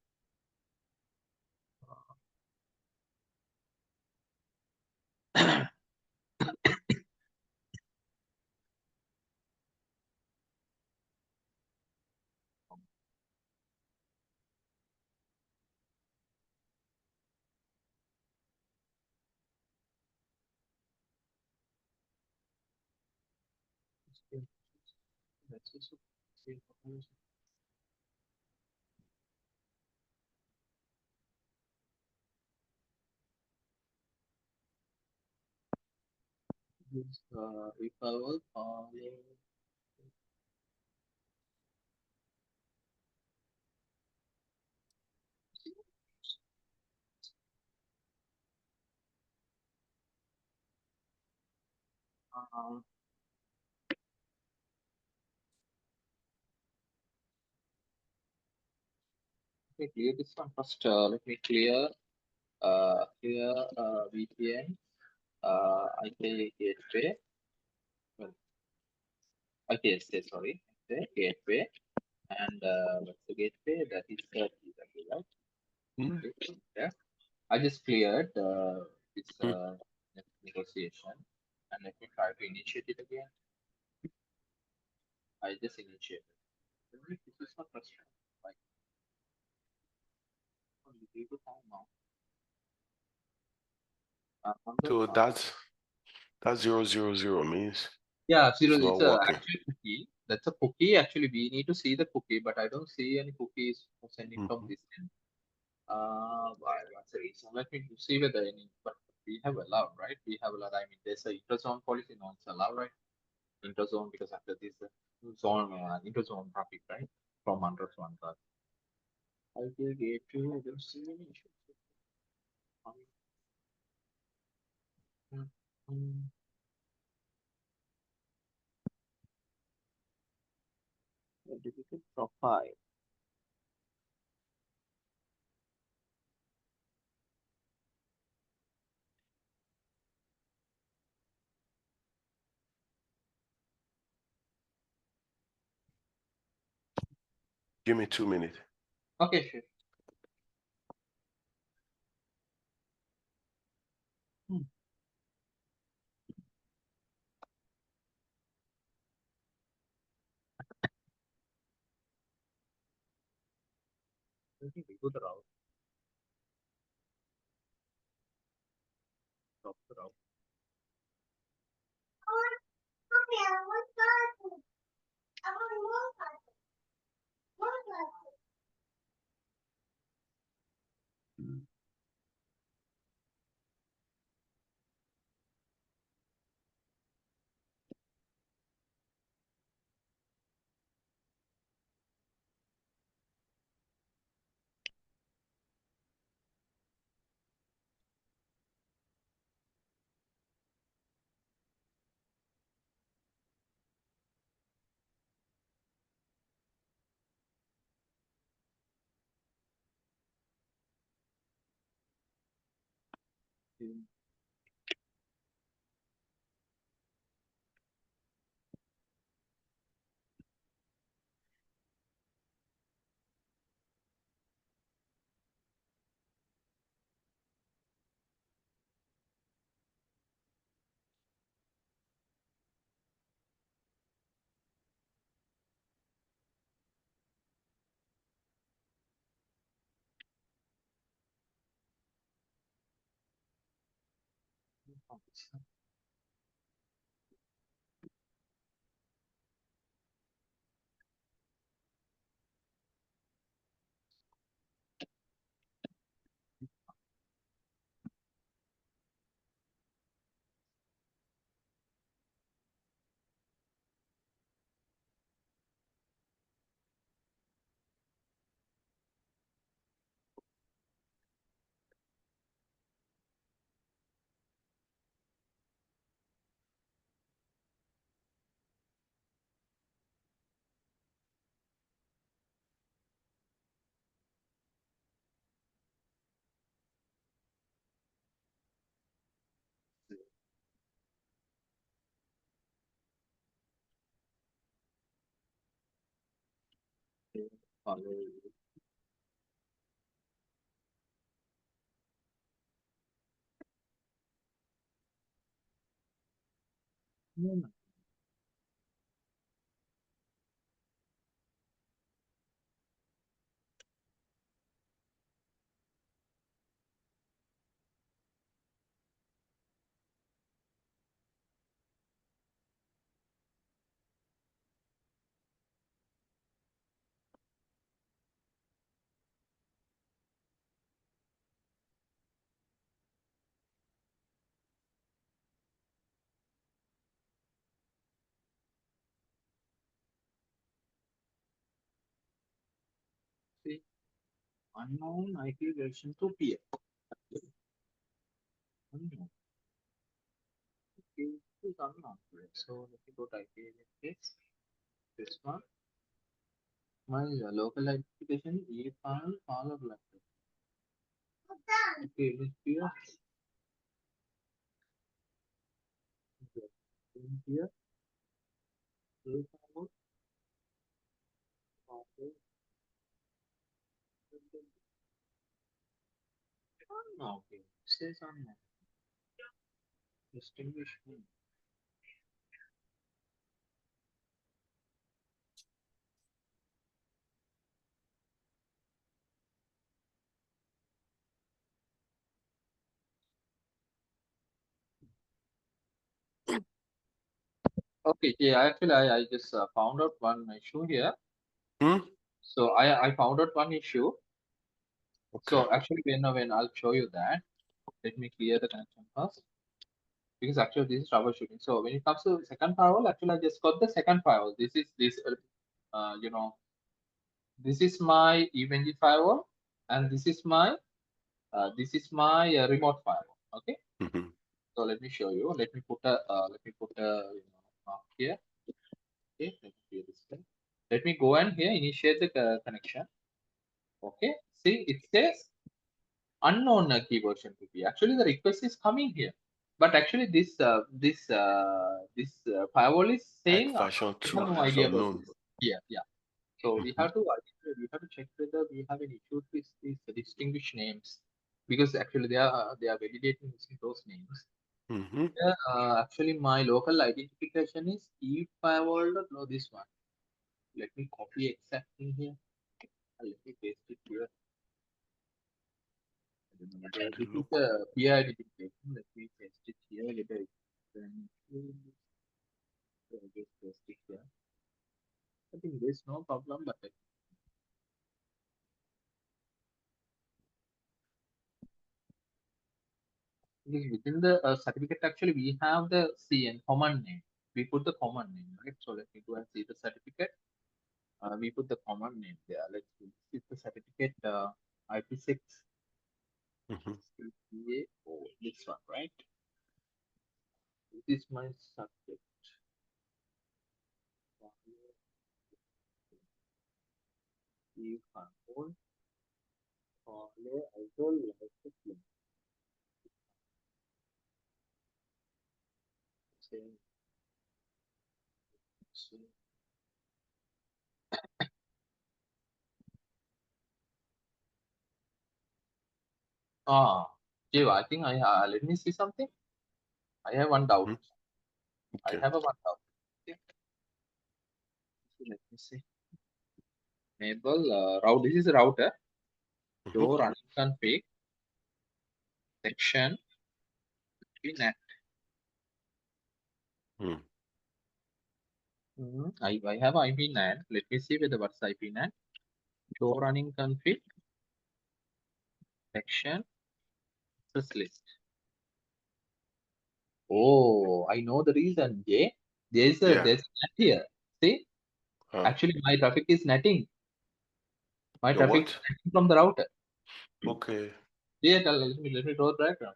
That's also same information. This E firewall Palo um, let me clear this one first. Let me clear VPN, IP gateway, well, IPSec, sorry, the gateway, and what's the gateway? That is the TW, right? Mm. Okay, yeah. I just cleared this Mm. negotiation, and let me try to initiate it again. I just initiated. This is not frustrating. Like, only people time now. On the So that's 000 means yeah, zero. it's not It's a working. actual cookie. That's a cookie. Actually, we need to see the cookie, but I don't see any cookies sending from Mhm. this end. What's the reason? Let me see whether any. But we have allowed, right? We have allowed. I mean, there's a interzone policy, not allowed, right? Interzone because after this zone interzone traffic, right? From under to under. I will get to. I don't see any issues. Difficult profile. Give me 2 minutes. Okay, sure. Hmm. I think we go the route. Drop the route. Hmm. See, unknown IP version to peer. Unknown. Okay, this is unknown. Right? So let me go to IP this. This one. My local identification is Palo. Okay, this here. Here. This one. Okay. Unknown. Okay. Says unknown. Distinguish me. Okay, yeah, actually, I just found out one issue here. Hmm? So I found out one issue. Okay. So actually, when I'll show you that, let me clear the connection first because actually this is troubleshooting. So when it comes to second firewall, actually I just got the second firewall. This is this, this is my EVNG firewall, and this is my remote firewall. Okay, Mm-hmm. so let me show you. Let me put a mark here. Okay, let me clear this thing. Let me go and here initiate the connection. Okay, see it says unknown key version to be. Actually, the request is coming here, but actually this firewall is saying Like version we have 2 no is idea about unknown. this. Yeah, yeah. So Mm-hmm. we have to check whether we have any issues with these distinguished names because actually they are validating using those names. Mm-hmm. Yeah, actually my local identification is e firewall. No, this one. Let me copy exact thing here. Let me paste it here. Trying to This is look. a peer identification. Let me paste it here. Whether it can just paste it here. I think there's no problem, but because within the certificate, actually, we have the CN common name. We put the common name, right? So let me go and see the certificate. We put the common name there. Let's see. This is the certificate IP6 Mm-hmm. CA. This one, right? This is my subject. If I hold, follow, also like the same. Ah, Jiva, I think let me see something. I have one doubt. Mm-hmm. I Okay. have a one doubt. Okay. So let me see. Enable route. This is a router. Mm-hmm. Show running config section net. Mm. I have IP net. Let me see whether what's IP net. Show running config section access list. Oh, I know the reason, Jay. Yeah. There's a net here. See, actually my traffic is netting. My Your traffic is what? netting from the router. Okay. Yeah, let me draw the diagram.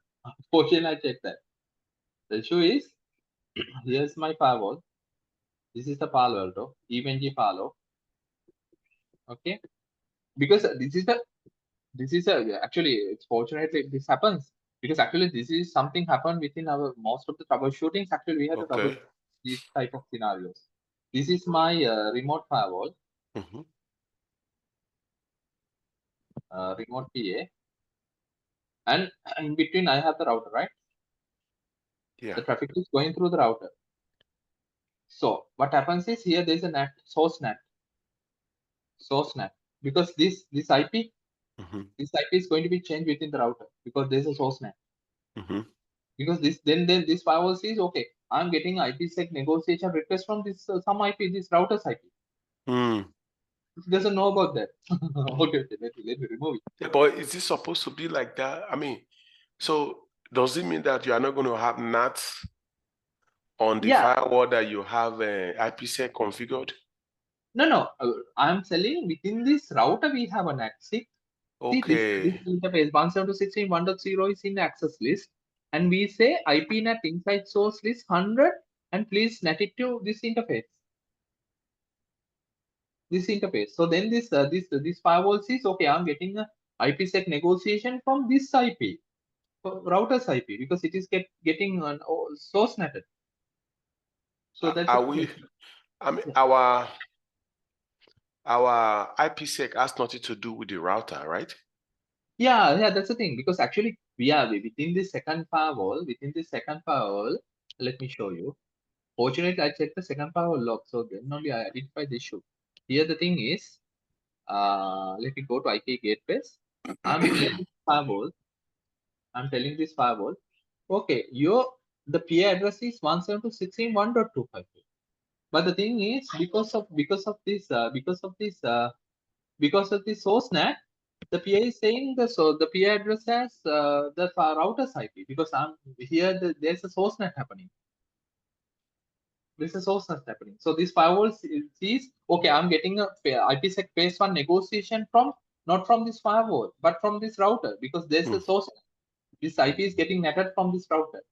Fortunately, I checked that. The issue is here's my firewall. This is the Palo Alto, EVNG Palo. Okay, because this is a actually it's fortunately this happens because actually this is something happened within our most of the troubleshootings. Actually, we have to Okay. troubleshoot these type of scenarios. This is my remote firewall. Mm-hmm. remote PA, and in between I have the router, right? Yeah. The traffic is going through the router. So what happens is here there is a NAT, source NAT, because this IP Mm-hmm. this IP is going to be changed within the router because there is a source NAT. Mm-hmm. Because then this firewall says, okay, I'm getting IPsec negotiation request from this some IP, this router's IP. Mm. It doesn't know about that. Okay, let me remove it. Yeah, but is this supposed to be like that? I mean, so does it mean that you are not going to have NATs on the Yeah, firewall that you have IPsec configured? no. I'm selling within this router we have an access. See this Okay. interface 172.16.1.0 is in access list, and we say IPNet inside source list 100, and please net it to this interface. This interface. So then this firewall says, okay, I'm getting a IPsec negotiation from this IP, router's IP, because it is getting an source netted. So that's Are it. we? I mean, Yeah. our IPsec has nothing to do with the router, right? Yeah, that's the thing, because actually we are within the second firewall. Let me show you. Fortunately, I checked the second firewall log, so then only I identify the issue. Here the thing is, let me go to IP gateways. I'm telling this firewall, okay, the PA address is 172.16.1.254. But the thing is, because of this source NAT, the PA is saying the PA address has the router's IP, because I'm here. There's a source NAT happening. This is source NAT happening. So this firewall sees, okay, I'm getting a IPsec phase one negotiation from, not from this firewall, but from this router, because there's a Mm. source. This IP is getting netted from this router.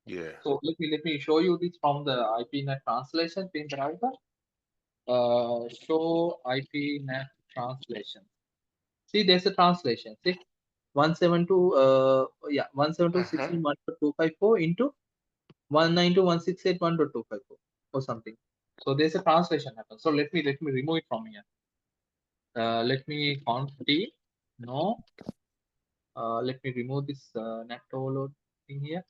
Yeah. So let me show you this from the IPNet translation in the router. Show IPNet translation. See, there's a translation. See, 172, 172 Uh-huh. 16.1.254 into 192.168.1.254 or something. So there's a translation happen. So let me remove it from here. Let me conf-t no. Let me remove this net overload thing here.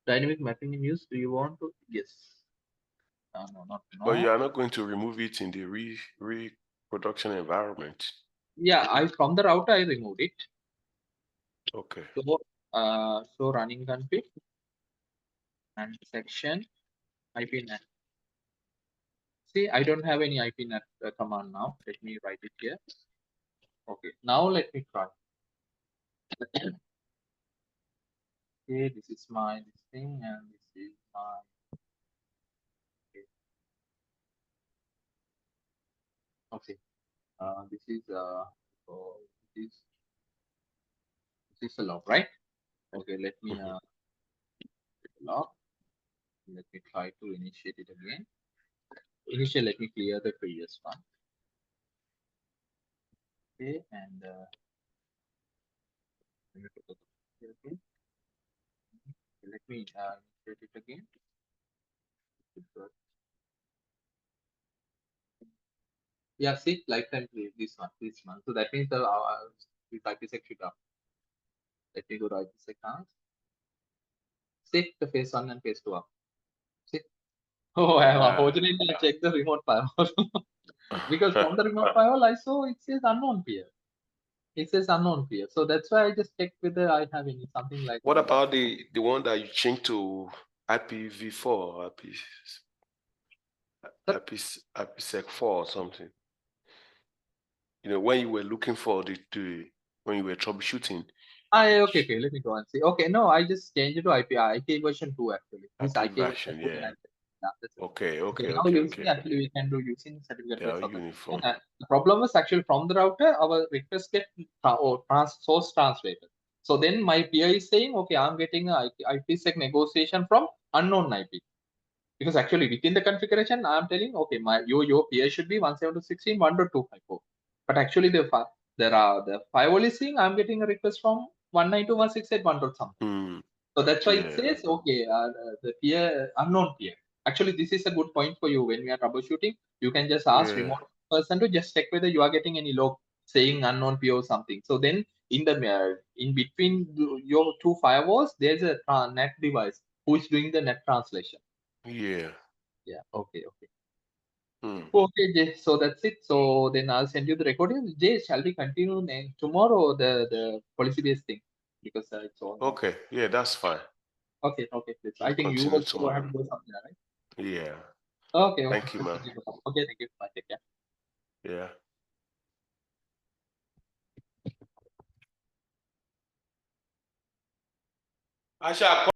Dynamic mapping in use. Do you want to? Yes. No, not But you no. are not going to remove it in the reproduction environment. Yeah, I from the router I removed it. Okay. So running config and section IPNet. See, I don't have any IPNet command now. Let me write it here. Okay, now let me try. Okay, this is my this thing, and this is my. Okay, this is so this is a log, right? Okay, let me Mhm. log. Let me try to initiate it again. Initially, let me clear the previous one. Okay, and let me put the okay. Let me initiate it again. Yeah, see, lifetime play, this one. So that means the this IPsec should up. Let me go to IPsec count. See the phase one and phase two up. See. Oh, I have Ah. unfortunately I checked the remote firewall because from the remote firewall I saw it says unknown peer. It says unknown peer. So that's why I just checked whether I have any something like What about the one that you changed to IPv4, that. IPsec 4 or something? You know, when you were looking for the when you were troubleshooting, Okay. Let me go and see. Okay, no, I just changed it to IK version 2 actually. This IP IK version version, 2 yeah. yeah, that's it. Okay, Okay, okay, now okay, using okay. actually we can do using certificate They are based authentication. uniform. The problem was actually from the router, our request get source translated. So then my peer is saying, okay, I'm getting a IPsec negotiation from unknown IP. Because actually within the configuration, I'm telling, okay, your peer should be 172.16.1.254. But actually the firewall is saying I'm getting a request from 192.168.1. Something. Mm, So that's why it yeah. says, okay, the peer unknown peer. actually this is a good point for you when we are troubleshooting. You can just ask Yeah. remote person to just check whether you are getting any log saying unknown PO or something. So then in the in between your two firewalls, there's a net device who is doing the net translation. Yeah. Yeah. Okay. Okay. Hmm. Okay, Jay. So that's it. So then I'll send you the recording. Jay, shall we continue tomorrow the policy based thing because it's almost. Okay. Yeah, that's fine. Okay. Okay. Please. I We'll think you continue also have tomorrow. to go somewhere, right? Yeah. Okay. Okay. Thank you, Let's man. continue. Okay. Thank you. Bye. Take care. Yeah. Asha,